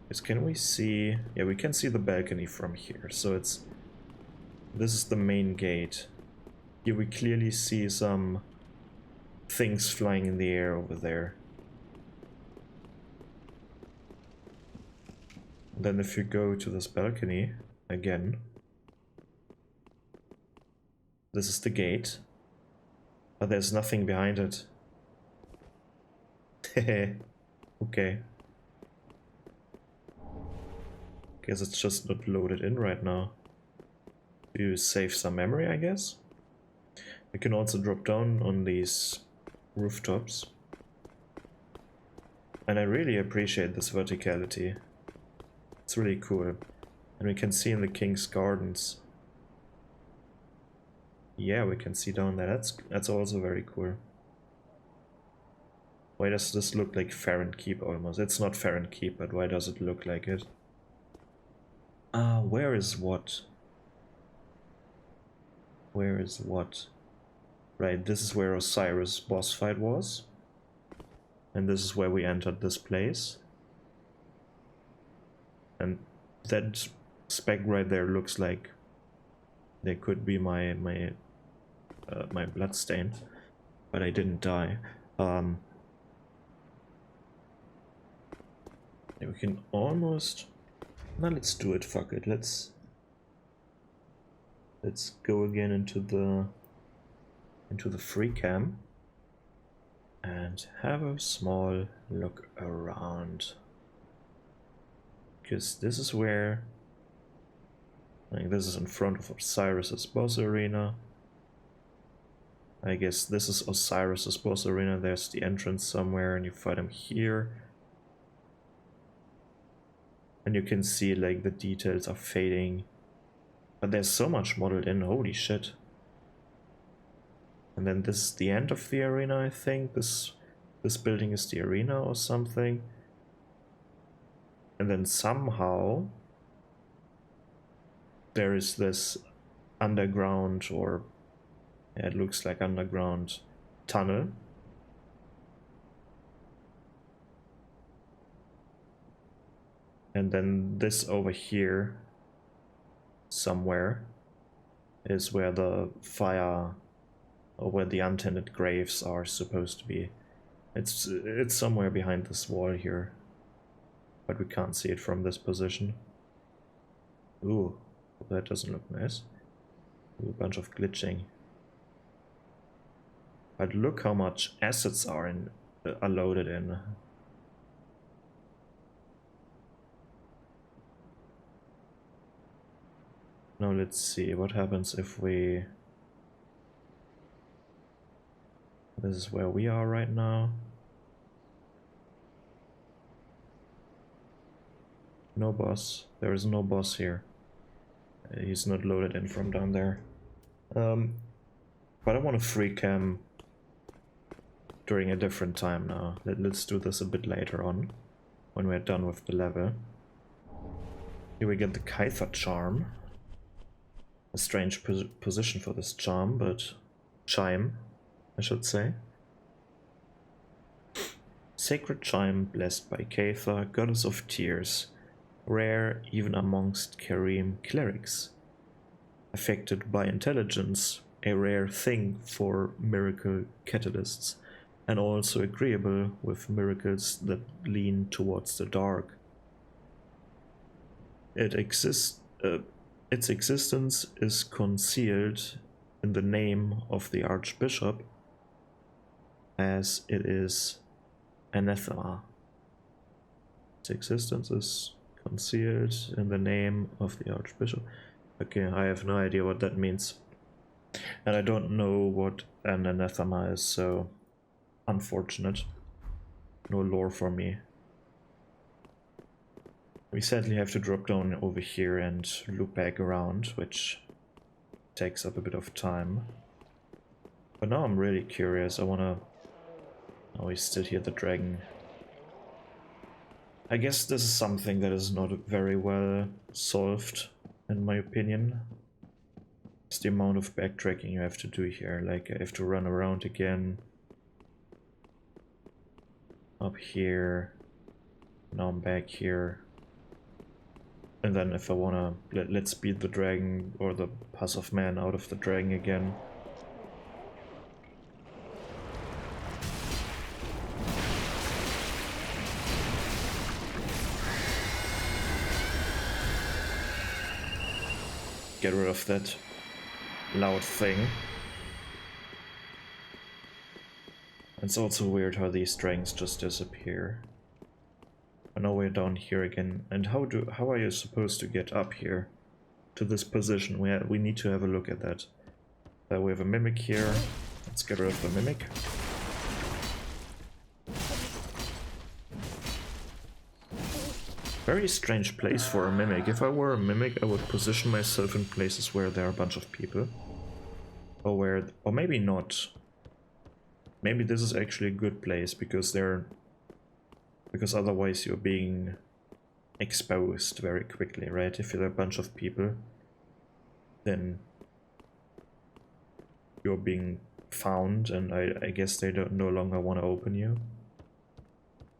Because can we see... Yeah, we can see the balcony from here, so it's... This is the main gate. Here we clearly see some things flying in the air over there. Then if you go to this balcony again, this is the gate, but there's nothing behind it. Okay. Guess it's just not loaded in right now. You save some memory, I guess. We can also drop down on these rooftops. And I really appreciate this verticality. It's really cool. And we can see in the King's Gardens. Yeah, we can see down there. That's also very cool. Why does this look like Farron Keep almost? It's not Farron Keep, but why does it look like it? Where is what? Where is what? Right, this is where Osiris boss fight was. And this is where we entered this place. And that speck right there looks like there could be my blood stain, but I didn't die. We can almost... Now let's do it, fuck it. Let's go again into the free cam and have a small look around. Because this is where... Like, this is in front of Osiris's boss arena. I guess this is Osiris's boss arena. There's the entrance somewhere, and you fight him here. And you can see, like, the details are fading. But there's so much modeled in, holy shit. And then this is the end of the arena, I think. This building is the arena or something. And then somehow there is this underground, or yeah, it looks like underground tunnel. And then this over here somewhere is where the fire or where the untended graves are supposed to be. It's somewhere behind this wall here, but we can't see it from this position. Ooh, that doesn't look nice. Ooh, a bunch of glitching. But look how much assets are loaded in. Now let's see what happens if we... This is where we are right now. No boss. There is no boss here. He's not loaded in from down there. But I want to free cam during a different time now. Let's do this a bit later on, when we're done with the level. Here we get the Kytha charm. A strange position for this charm, but chime, I should say. Sacred chime blessed by Kytha, goddess of tears. Rare even amongst Kareem clerics. Affected by intelligence, a rare thing for miracle catalysts, and also agreeable with miracles that lean towards the dark. Its existence is concealed in the name of the Archbishop, as it is anathema. Its existence is concealed in the name of the Archbishop. Okay, I have no idea what that means. And I don't know what an anathema is, so unfortunate. No lore for me. We sadly have to drop down over here and loop back around, which takes up a bit of time. But now I'm really curious. I wanna... Oh, we still hear the dragon. I guess this is something that is not very well solved, in my opinion. It's the amount of backtracking you have to do here. Like, I have to run around again. Up here. Now I'm back here. And then if I wanna... Let's beat the dragon, or the Pass of Man out of the dragon again. Get rid of that loud thing. It's also weird how these dragons just disappear. I know we're down here again. And how are you supposed to get up here to this position? We need to have a look at that. We have a mimic here. Let's get rid of the mimic. Very strange place for a mimic. If I were a mimic, I would position myself in places where there are a bunch of people. Or maybe not. Maybe this is actually a good place because otherwise you're being exposed very quickly, right? If there are a bunch of people, then you're being found, and I guess they no longer want to open you,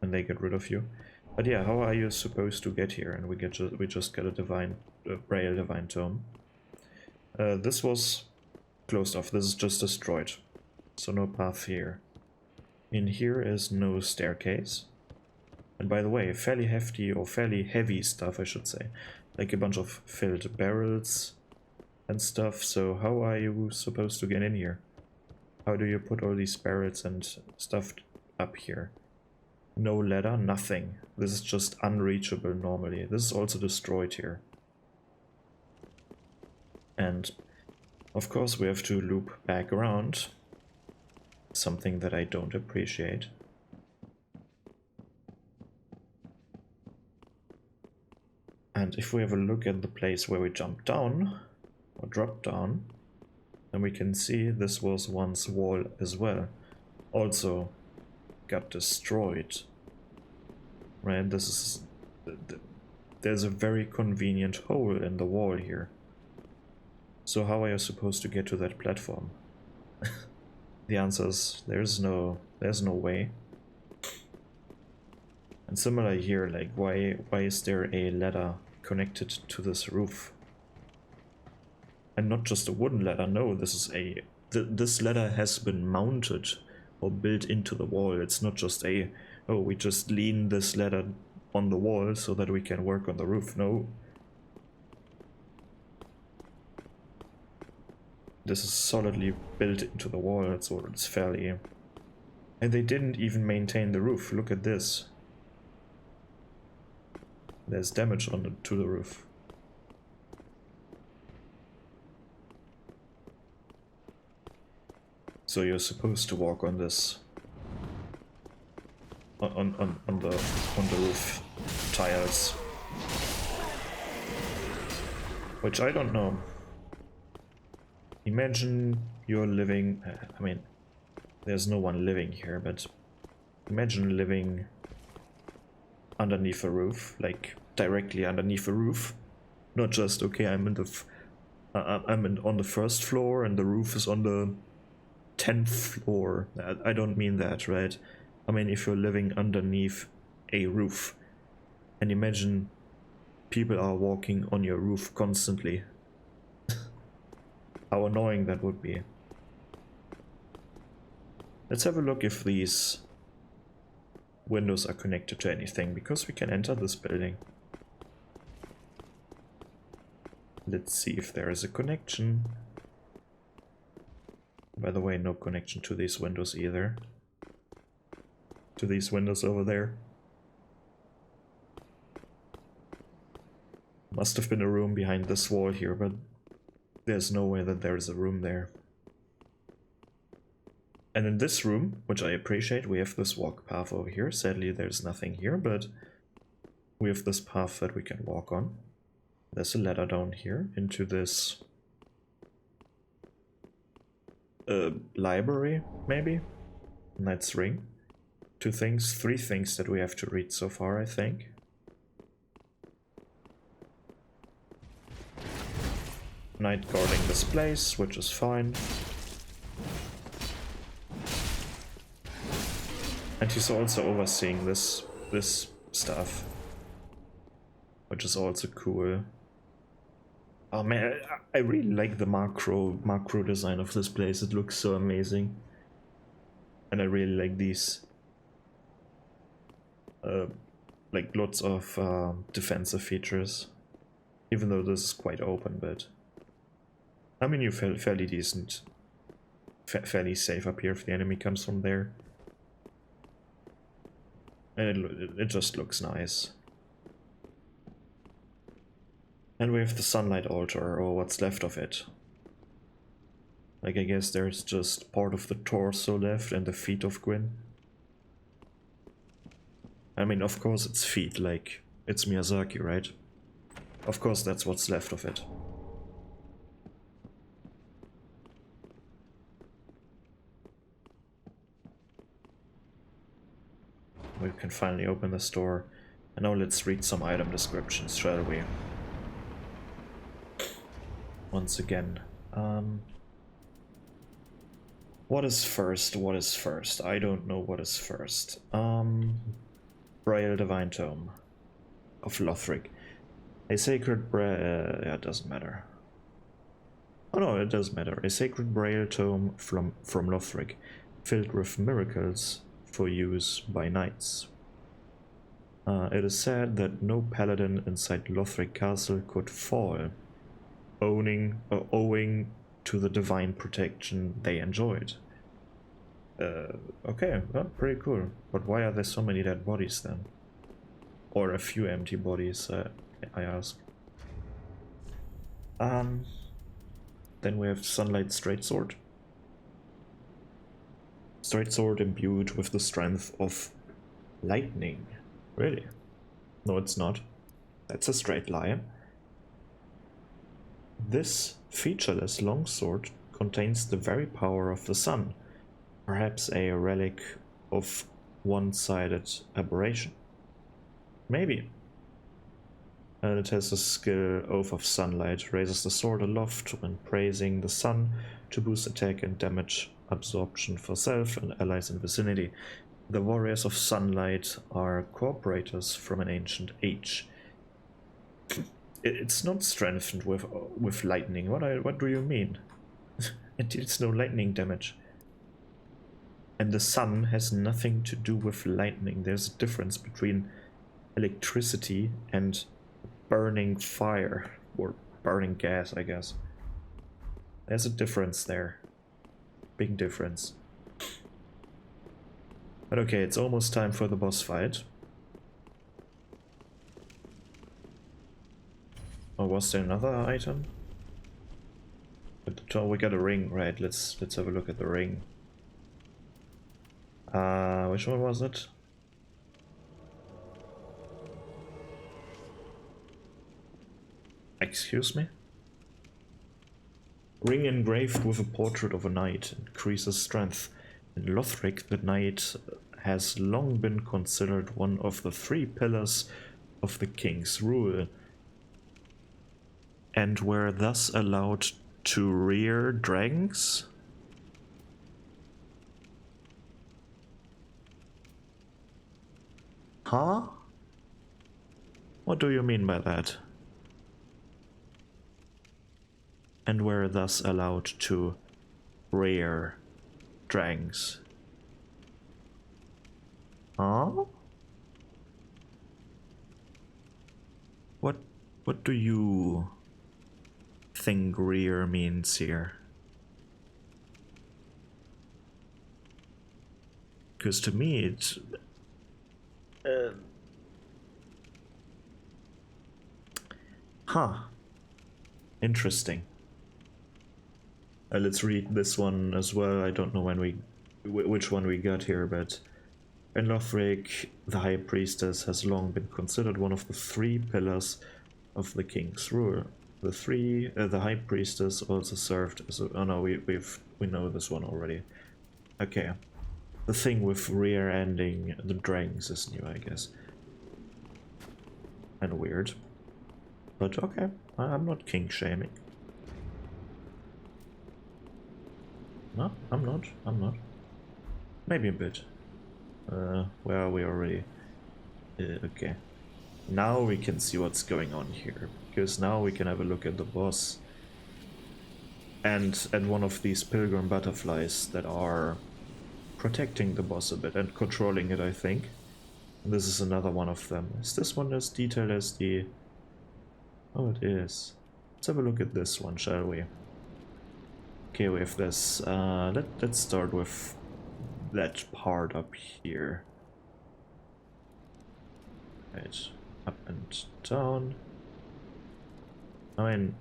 and they get rid of you. But yeah, how are you supposed to get here? And we just get a Braille Divine Tome. This was closed off. This is just destroyed, so no path here. In here is no staircase. And by the way, fairly hefty or fairly heavy stuff, I should say, like a bunch of filled barrels and stuff. So how are you supposed to get in here? How do you put all these barrels and stuff up here? No ladder, nothing. This is just unreachable normally. This is also destroyed here. And of course we have to loop back around. Something that I don't appreciate. And if we have a look at the place where we jumped down, or dropped down, then we can see this was once wall as well. Also got destroyed. Right, this is... There's a very convenient hole in the wall here. So how are you supposed to get to that platform? The answer is there's no way. And similar here, like why is there a ladder connected to this roof? And not just a wooden ladder, no, this is a... this ladder has been mounted or built into the wall. It's not just a, oh, we just lean this ladder on the wall so that we can work on the roof. No. This is solidly built into the wall, so it's fairly... And they didn't even maintain the roof. Look at this. There's damage to the roof. So you're supposed to walk on this, on the roof tiles, which I don't know. Imagine you're living. I mean, there's no one living here, but imagine living underneath a roof, like directly underneath a roof, not just okay. I'm on the first floor and the roof is on the 10th floor. I don't mean that, right? I mean if you're living underneath a roof and imagine people are walking on your roof constantly. How annoying that would be. Let's have a look if these windows are connected to anything, because we can enter this building. Let's see if there is a connection. By the way, no connection to these windows either. To these windows over there. Must have been a room behind this wall here, but there's no way that there is a room there. And in this room, which I appreciate, we have this walk path over here. Sadly, there's nothing here, but we have this path that we can walk on. There's a ladder down here into this library, maybe? Knight's Ring. Three things that we have to read so far, I think. Knight guarding this place, which is fine. And he's also overseeing this stuff, which is also cool. Oh man, I really like the macro design of this place. It looks so amazing. And I really like these like lots of defensive features. Even though this is quite open, but I mean you feel fairly decent. Fairly safe up here if the enemy comes from there. And it just looks nice. And we have the sunlight altar, or what's left of it. Like, I guess there's just part of the torso left and the feet of Gwyn. I mean, of course it's feet, like, it's Miyazaki, right? Of course that's what's left of it. We can finally open the store. And now let's read some item descriptions, shall we? Once again. What is first? What is first? I don't know what is first. Braille Divine Tome of Lothric. A sacred braille... yeah, it doesn't matter. Oh no, it does matter. A sacred Braille Tome from Lothric, filled with miracles for use by knights. It is said that no paladin inside Lothric Castle could fall, owing to the divine protection they enjoyed. Okay, well, pretty cool. But why are there so many dead bodies then? Or a few empty bodies, I ask. Then we have Sunlight Straight-Sword. Straight-Sword imbued with the strength of lightning. Really? No, it's not. That's a straight lie. This featureless longsword contains the very power of the sun, perhaps a relic of one-sided aberration. Maybe. And it has a skill Oath of Sunlight, raises the sword aloft when praising the sun to boost attack and damage absorption for self and allies in vicinity. The warriors of sunlight are cooperators from an ancient age. It's not strengthened with lightning. What do you mean? It deals no lightning damage. And the sun has nothing to do with lightning. There's a difference between electricity and burning fire. Or burning gas, I guess. There's a difference there. Big difference. But okay, it's almost time for the boss fight. Or was there another item? Oh, we got a ring, right? Let's have a look at the ring. Which one was it? Excuse me? Ring engraved with a portrait of a knight increases strength. In Lothric, the knight has long been considered one of the 3 pillars of the king's rule, and were thus allowed to rear dragons? Huh? What do you mean by that? And were thus allowed to rear dragons. Huh? What do you think rear means here? Because to me it's interesting. Let's read this one as well. I don't know which one we got here, but in Lothric, the High Priestess has long been considered one of the 3 pillars of the king's rule. The High Priestess also served as a... Oh no, we know this one already. Okay. The thing with rear-ending the dragons is new, I guess. And weird. But okay, I'm not king-shaming. No, I'm not. Maybe a bit. Where are we already? Okay. Now we can see what's going on here. Because now we can have a look at the boss. And at one of these pilgrim butterflies that are protecting the boss a bit and controlling it, I think. And this is another one of them. Is this one as detailed as the... Oh, it is. Let's have a look at this one, shall we? Okay, we have this. Let's start with that part up here. Right, up and down. I mean,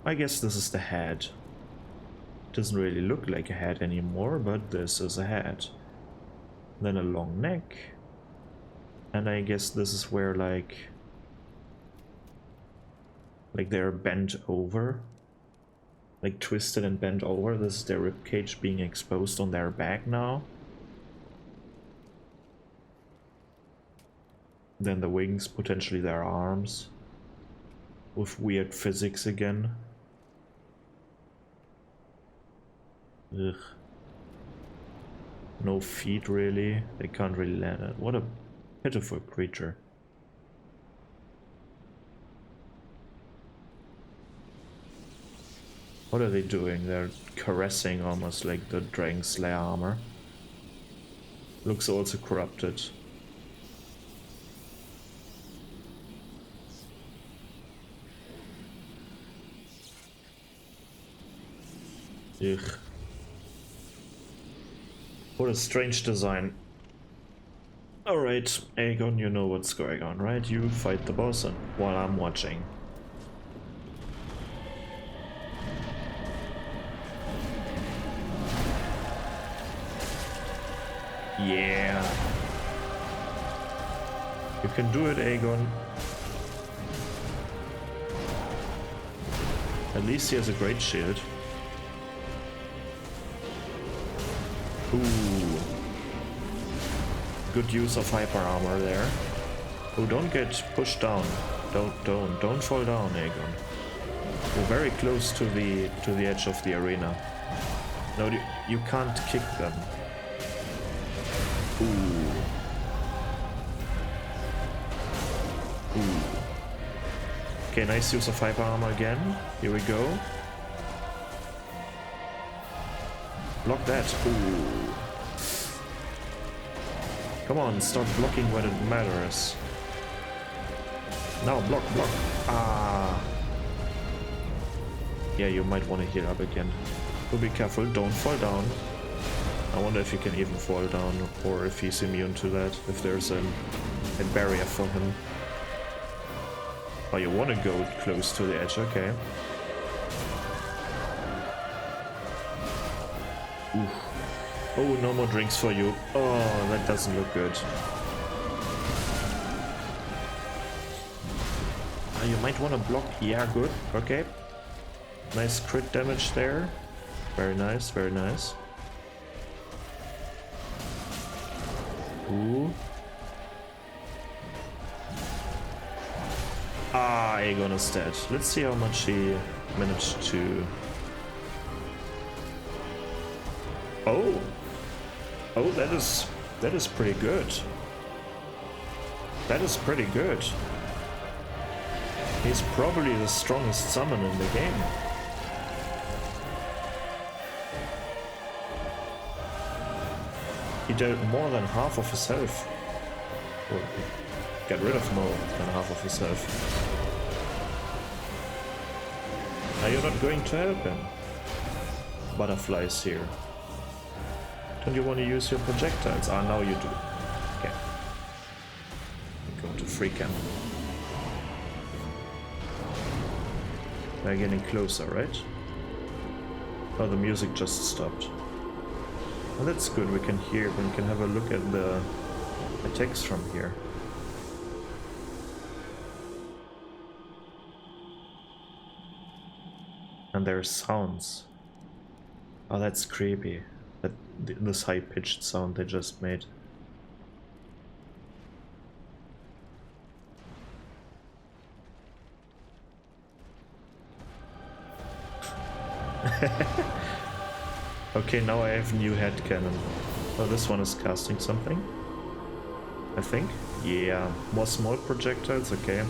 I guess this is the head. Doesn't really look like a head anymore, but this is a head. Then a long neck. And I guess this is where like they're bent over. Like twisted and bent over. This is their ribcage being exposed on their back now. Then the wings, potentially their arms. With weird physics again. Ugh. No feet really. They can't really land it. What a pitiful creature. What are they doing? They're caressing almost like the Dragon Slayer armor. Looks also corrupted. Ugh. What a strange design. Alright, Aegon, you know what's going on, right? You fight the boss and while I'm watching. Yeah. You can do it, Aegon. At least he has a great shield. Ooh. Good use of hyper armor there. Oh, don't get pushed down. Don't fall down, Aegon. You're very close to the edge of the arena. No, you can't kick them. Ooh. Ooh. Okay, nice use of hyper armor again. Here we go. Block that. Ooh. Come on, start blocking when it matters. Now block, block. Ah. Yeah, you might want to heal up again. So be careful, don't fall down. I wonder if he can even fall down, or if he's immune to that, if there's a barrier for him. Oh, you want to go close to the edge, okay. Oof. Oh, no more drinks for you. Oh, that doesn't look good. You might want to block. Yeah, good. Okay. Nice crit damage there. Very nice, very nice. Ooh. Ah, Aegon is dead. Let's see how much he managed to... Oh! Oh, that is pretty good. That is pretty good. He's probably the strongest summon in the game. He did more than half of his health. Or get rid of more than half of his health. Are you not going to help him? Butterflies here. Don't you want to use your projectiles? Ah, now you do. Okay. Go to free camp. They're getting closer, right? Oh, the music just stopped. Well, that's good. We can hear. We can have a look at the text from here. And there's sounds. Oh, that's creepy. This high-pitched sound they just made. Okay, now I have new headcanon. Oh, this one is casting something, I think. Yeah, more small projectiles, okay.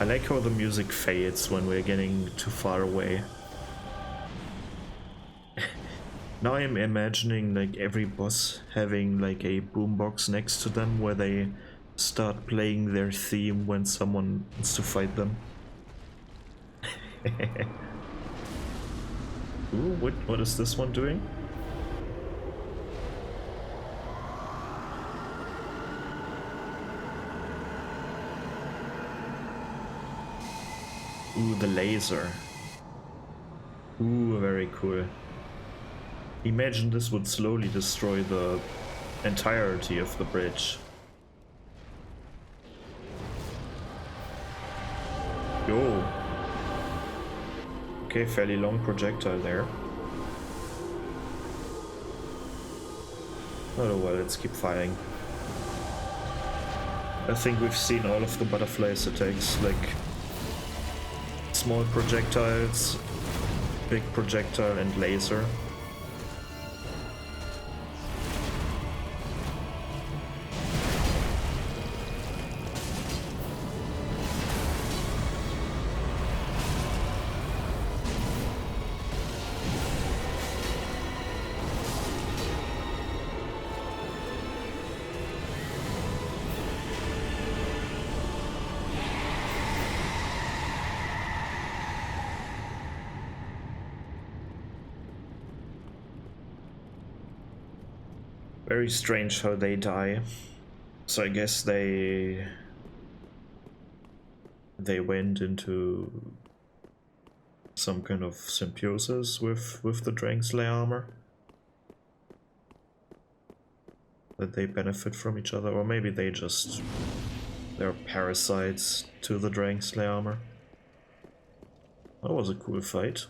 I like how the music fades when we're getting too far away. Now I'm imagining like every boss having like a boombox next to them where they start playing their theme when someone wants to fight them. Ooh, what is this one doing? Ooh, the laser. Ooh, very cool. Imagine this would slowly destroy the entirety of the bridge. Yo. Okay, fairly long projectile there. Oh well, let's keep firing. I think we've seen all of the butterflies attacks, like small projectiles, big projectile and laser. Very strange how they die. So I guess they went into some kind of symbiosis with the Dragonslayer armor. That they benefit from each other, or maybe they're parasites to the Dragonslayer armor. That was a cool fight.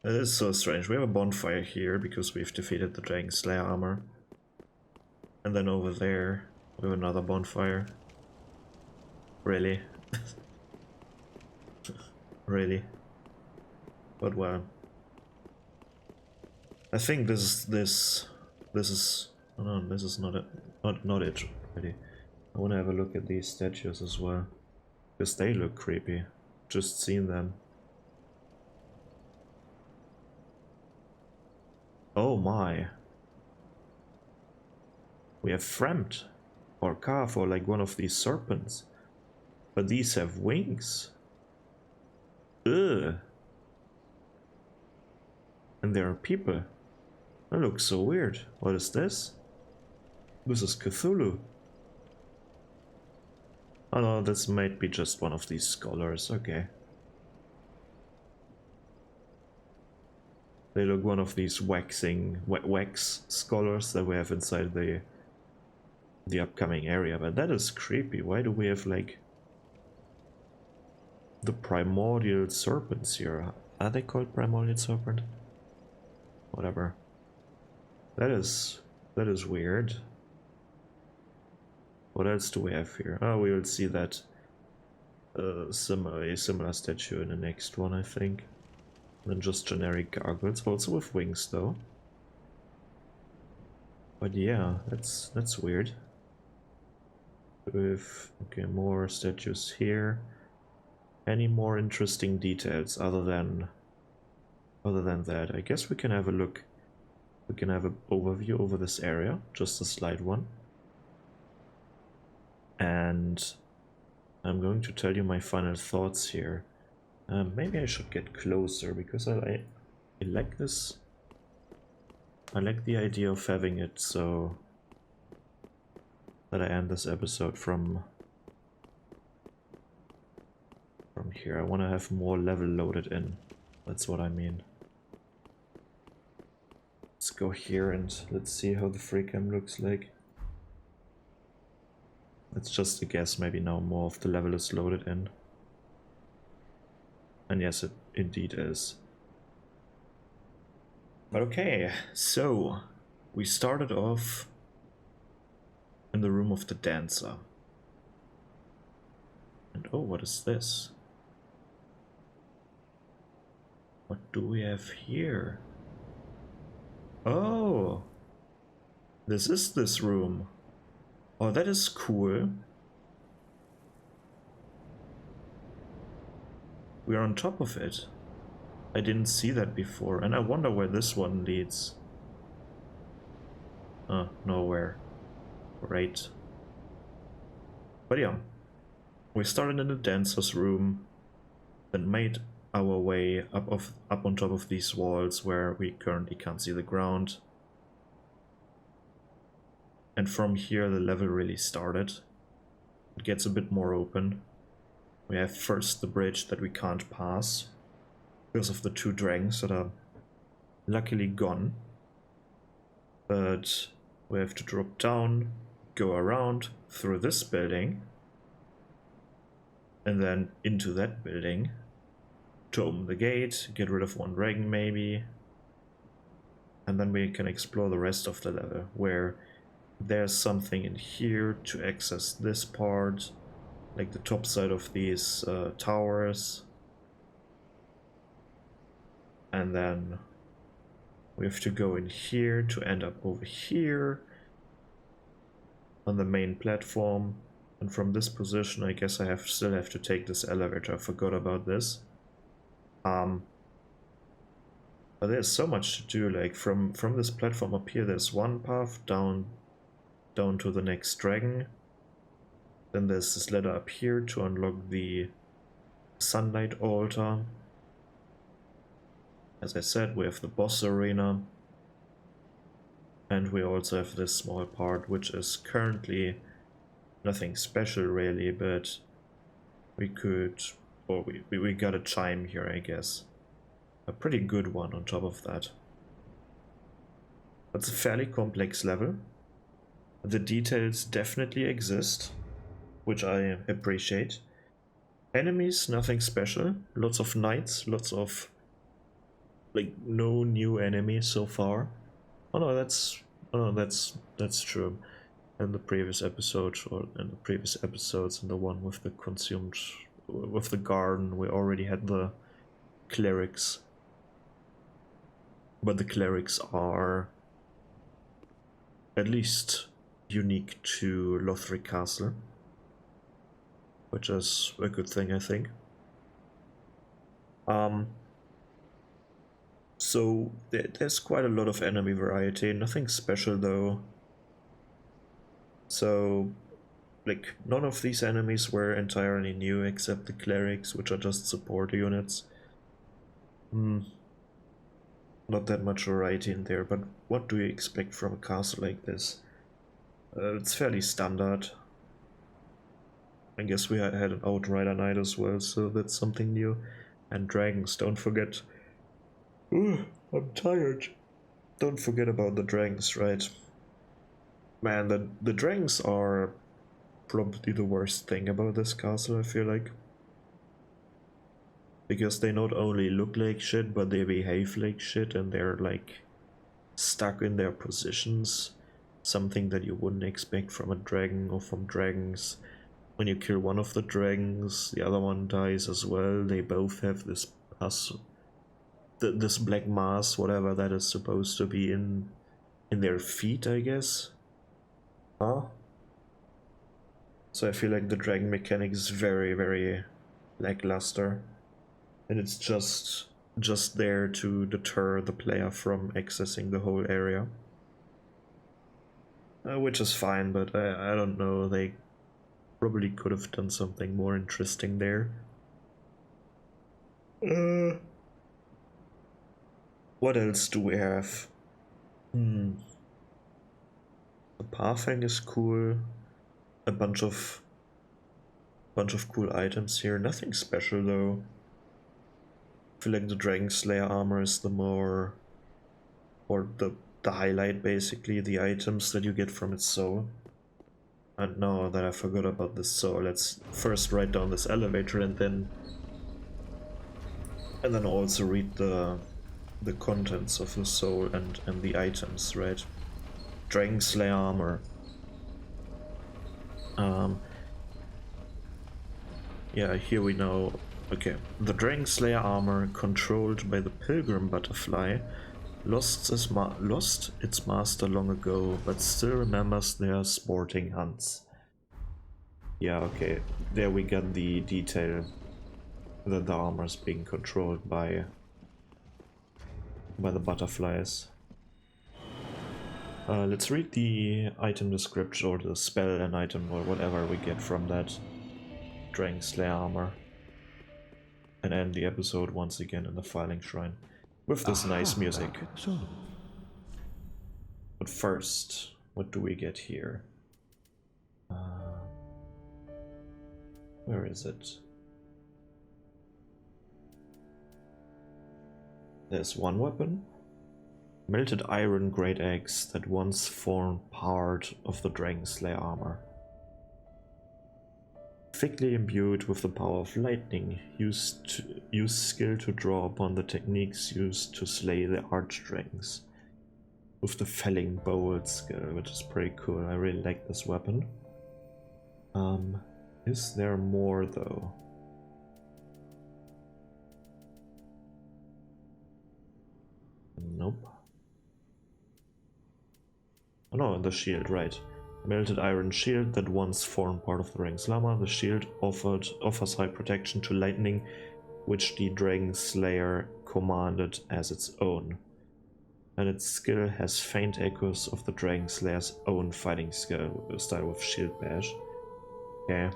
It is so strange. We have a bonfire here because we've defeated the Dragonslayer armor. And then over there, we have another bonfire. Really? Really? But well, I think this is oh no, this is not it, not it really. I want to have a look at these statues as well, because they look creepy. Just seen them. Oh my. We have Fremd or Kaf or like one of these serpents. But these have wings. Ugh. And there are people. That looks so weird. What is this? This is Cthulhu. Oh no, this might be just one of these scholars. Okay. They look one of these wax scholars that we have inside the upcoming area. But that is creepy. Why do we have like the primordial serpents here? Are they called primordial serpent? Whatever. That is weird. What else do we have here? Oh, we will see that a similar statue in the next one, I think. Than just generic gargoyles, also with wings though. But yeah, that's weird. With okay, more statues here. Any more interesting details other than that? I guess we can have a look. We can have an overview over this area, just a slight one. And I'm going to tell you my final thoughts here. Maybe I should get closer because I like this. I like the idea of having it so that I end this episode from here. I want to have more level loaded in. That's what I mean. Let's go here and let's see how the free cam looks like. It's just a guess, maybe now more of the level is loaded in. And yes, it indeed is. But okay, so we started off in the room of the dancer. And oh, what is this? What do we have here? Oh, this is this room. Oh, that is cool. We are on top of it. I didn't see that before, and I wonder where this one leads. Nowhere. Great. But yeah, we started in the dancer's room, then made our way up on top of these walls where we currently can't see the ground. And from here the level really started. It gets a bit more open. We have first the bridge that we can't pass because of the two dragons that are luckily gone. But we have to drop down, go around through this building, and then into that building to open the gate, get rid of one dragon maybe, and then we can explore the rest of the level where there's something in here to access this part, like the top side of these towers. And then we have to go in here to end up over here on the main platform. And from this position, I guess I still have to take this elevator. I forgot about this. But there's so much to do. Like from this platform up here, there's one path down to the next dragon. Then there's this ladder up here to unlock the sunlight altar. As I said, we have the boss arena. And we also have this small part, which is currently nothing special really, but we could, or we got a chime here, I guess. A pretty good one on top of that. That's a fairly complex level. The details definitely exist, which I appreciate. Enemies, nothing special. Lots of knights, lots of like no new enemies so far. Oh no, that's true. In the previous episode, or in the previous episodes, and the one with the garden, we already had the clerics. but the clerics are at least unique to Lothric Castle, which is a good thing, I think. So there's quite a lot of enemy variety, nothing special though. So, like, none of these enemies were entirely new except the clerics, which are just support units. Not that much variety in there, but what do you expect from a castle like this? It's fairly standard. I guess we had an Outrider Knight as well, so that's something new. And dragons, don't forget. Ooh, I'm tired. Don't forget about the dragons, right? Man, the dragons are probably the worst thing about this castle, I feel like. Because they not only look like shit, but they behave like shit, and they're like stuck in their positions. Something that you wouldn't expect from a dragon or from dragons. When you kill one of the dragons, the other one dies as well. They both have this this black mass, whatever that is supposed to be in their feet, I guess. Huh? So I feel like the dragon mechanic is very, very lackluster. And it's just there to deter the player from accessing the whole area. Which is fine, but I don't know, they probably could have done something more interesting there. What else do we have? The pathing is cool. A bunch of cool items here. Nothing special though. I feel like the Dragon Slayer armor is the more, or the highlight, basically, the items that you get from its soul. And now that I forgot about this soul, let's first write down this elevator and then also read the contents of the soul and the items, right? Dragon Slayer armor. Yeah, here we know. Okay, the Dragon Slayer armor, controlled by the Pilgrim Butterfly, lost its master long ago, but still remembers their sporting hunts. Yeah, okay, there we got the detail that the armor is being controlled by the butterflies. Let's read the item description, or the spell and item, or whatever we get from that Dragon Slayer armor, and end the episode once again in the filing shrine with this nice music. But first, what do we get here? Where is it? There's one weapon. Melted iron great axe that once formed part of the Dragon Slayer armor. Thickly imbued with the power of lightning, use skill to draw upon the techniques used to slay the archdragons. With the felling bolt skill, which is pretty cool. I really like this weapon. Is there more though? Nope. Oh no, the shield, right. Melted iron shield that once formed part of the Dragon's Lama. The shield offers high protection to lightning, which the Dragon Slayer commanded as its own. And its skill has faint echoes of the Dragon Slayer's own fighting style with shield bash. Okay.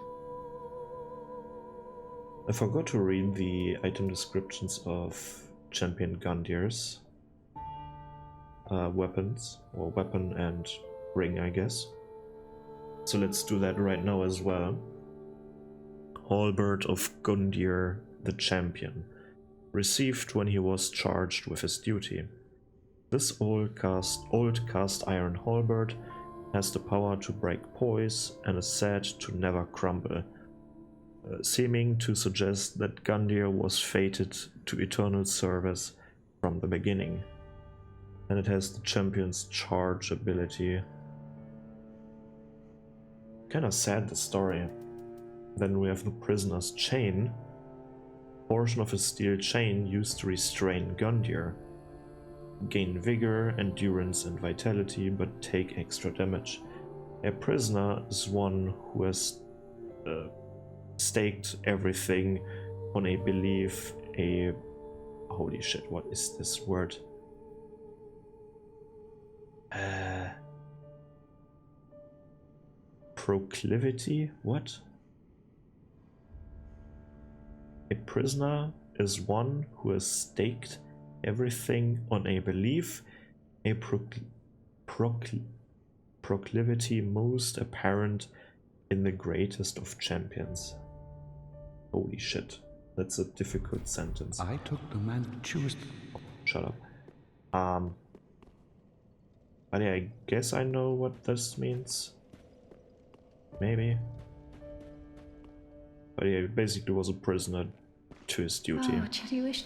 I forgot to read the item descriptions of Champion Gundir's weapons, or weapon and ring, I guess. So let's do that right now as well. Halberd of Gundyr the Champion, received when he was charged with his duty. This old cast iron halberd has the power to break poise and is said to never crumble, seeming to suggest that Gundyr was fated to eternal service from the beginning. And it has the champion's charge ability. Kinda sad, the story. Then we have the prisoner's chain. Portion of his steel chain used to restrain Gundyr. Gain vigor, endurance, and vitality, but take extra damage. A prisoner is one who has staked everything on a belief, a... Holy shit, what is this word? Proclivity? What? A prisoner is one who has staked everything on a belief, a proclivity most apparent in the greatest of champions. Holy shit, that's a difficult sentence. I took the man to choose. Shut up. But yeah, I guess I know what this means. Maybe. But yeah, he basically was a prisoner to his duty. Oh, Chitty wish.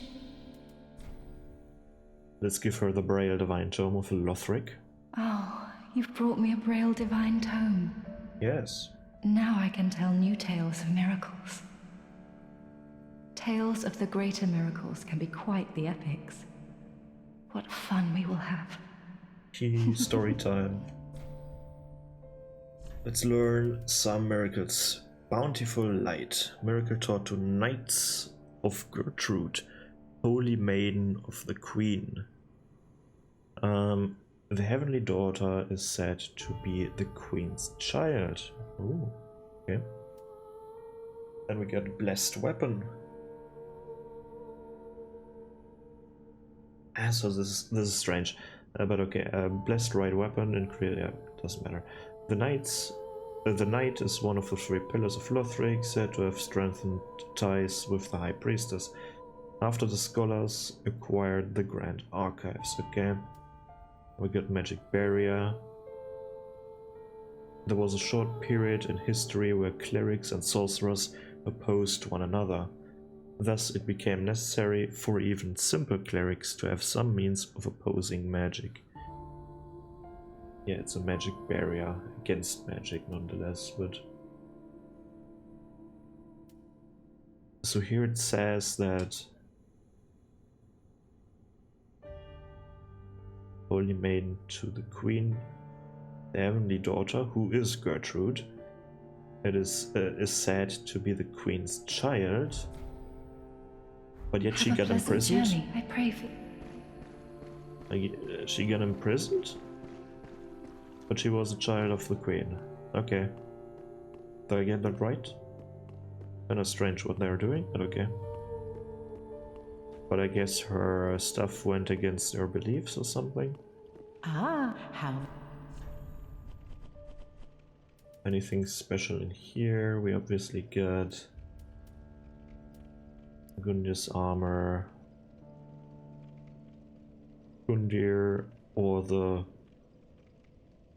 Let's give her the Braille Divine Tome of Lothric. Oh, you've brought me a Braille Divine Tome. Yes. Now I can tell new tales of miracles. Tales of the greater miracles can be quite the epics. What fun we will have. Story time. Let's learn some miracles. Bountiful Light. Miracle taught to Knights of Gertrude, Holy Maiden of the Queen. The Heavenly Daughter is said to be the Queen's child. Oh, okay. Then we get Blessed Weapon. So this is strange, but okay. Blessed Right Weapon in yeah, doesn't matter. The Knight is one of the 3 pillars of Lothric, said to have strengthened ties with the High Priestess. After the scholars acquired the Grand Archives. Okay, we got Magic Barrier. There was a short period in history where clerics and sorcerers opposed one another. Thus, it became necessary for even simple clerics to have some means of opposing magic. Yeah, it's a magic barrier against magic nonetheless, but... So here it says that Holy Maiden to the Queen, the Heavenly Daughter, who is Gertrude, it is said to be the Queen's child, but yet she got imprisoned. Journey. I pray for. She got imprisoned? But she was a child of the Queen. Okay. Did I get that right? Kinda strange what they're doing, but okay. But I guess her stuff went against her beliefs or something. Ah, how? Anything special in here? We obviously got Gundir's armor, Gundir, or the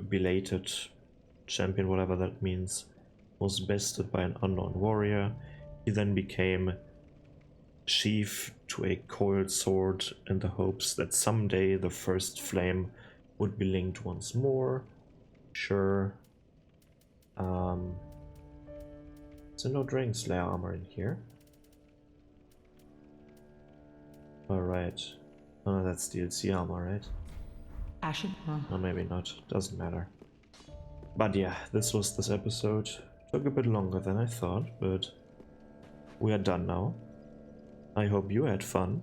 belated champion, whatever that means, was bested by an unknown warrior. He then became sheathed to a coiled sword in the hopes that someday the first flame would be linked once more. Sure. So no Dragon Slayer armor in here. Alright. Oh, that's DLC armor, right? Ashen. Or maybe not. Doesn't matter. But yeah, this was this episode. Took a bit longer than I thought, but we are done now. I hope you had fun.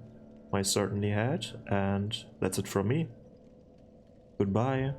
I certainly had, and that's it from me. Goodbye.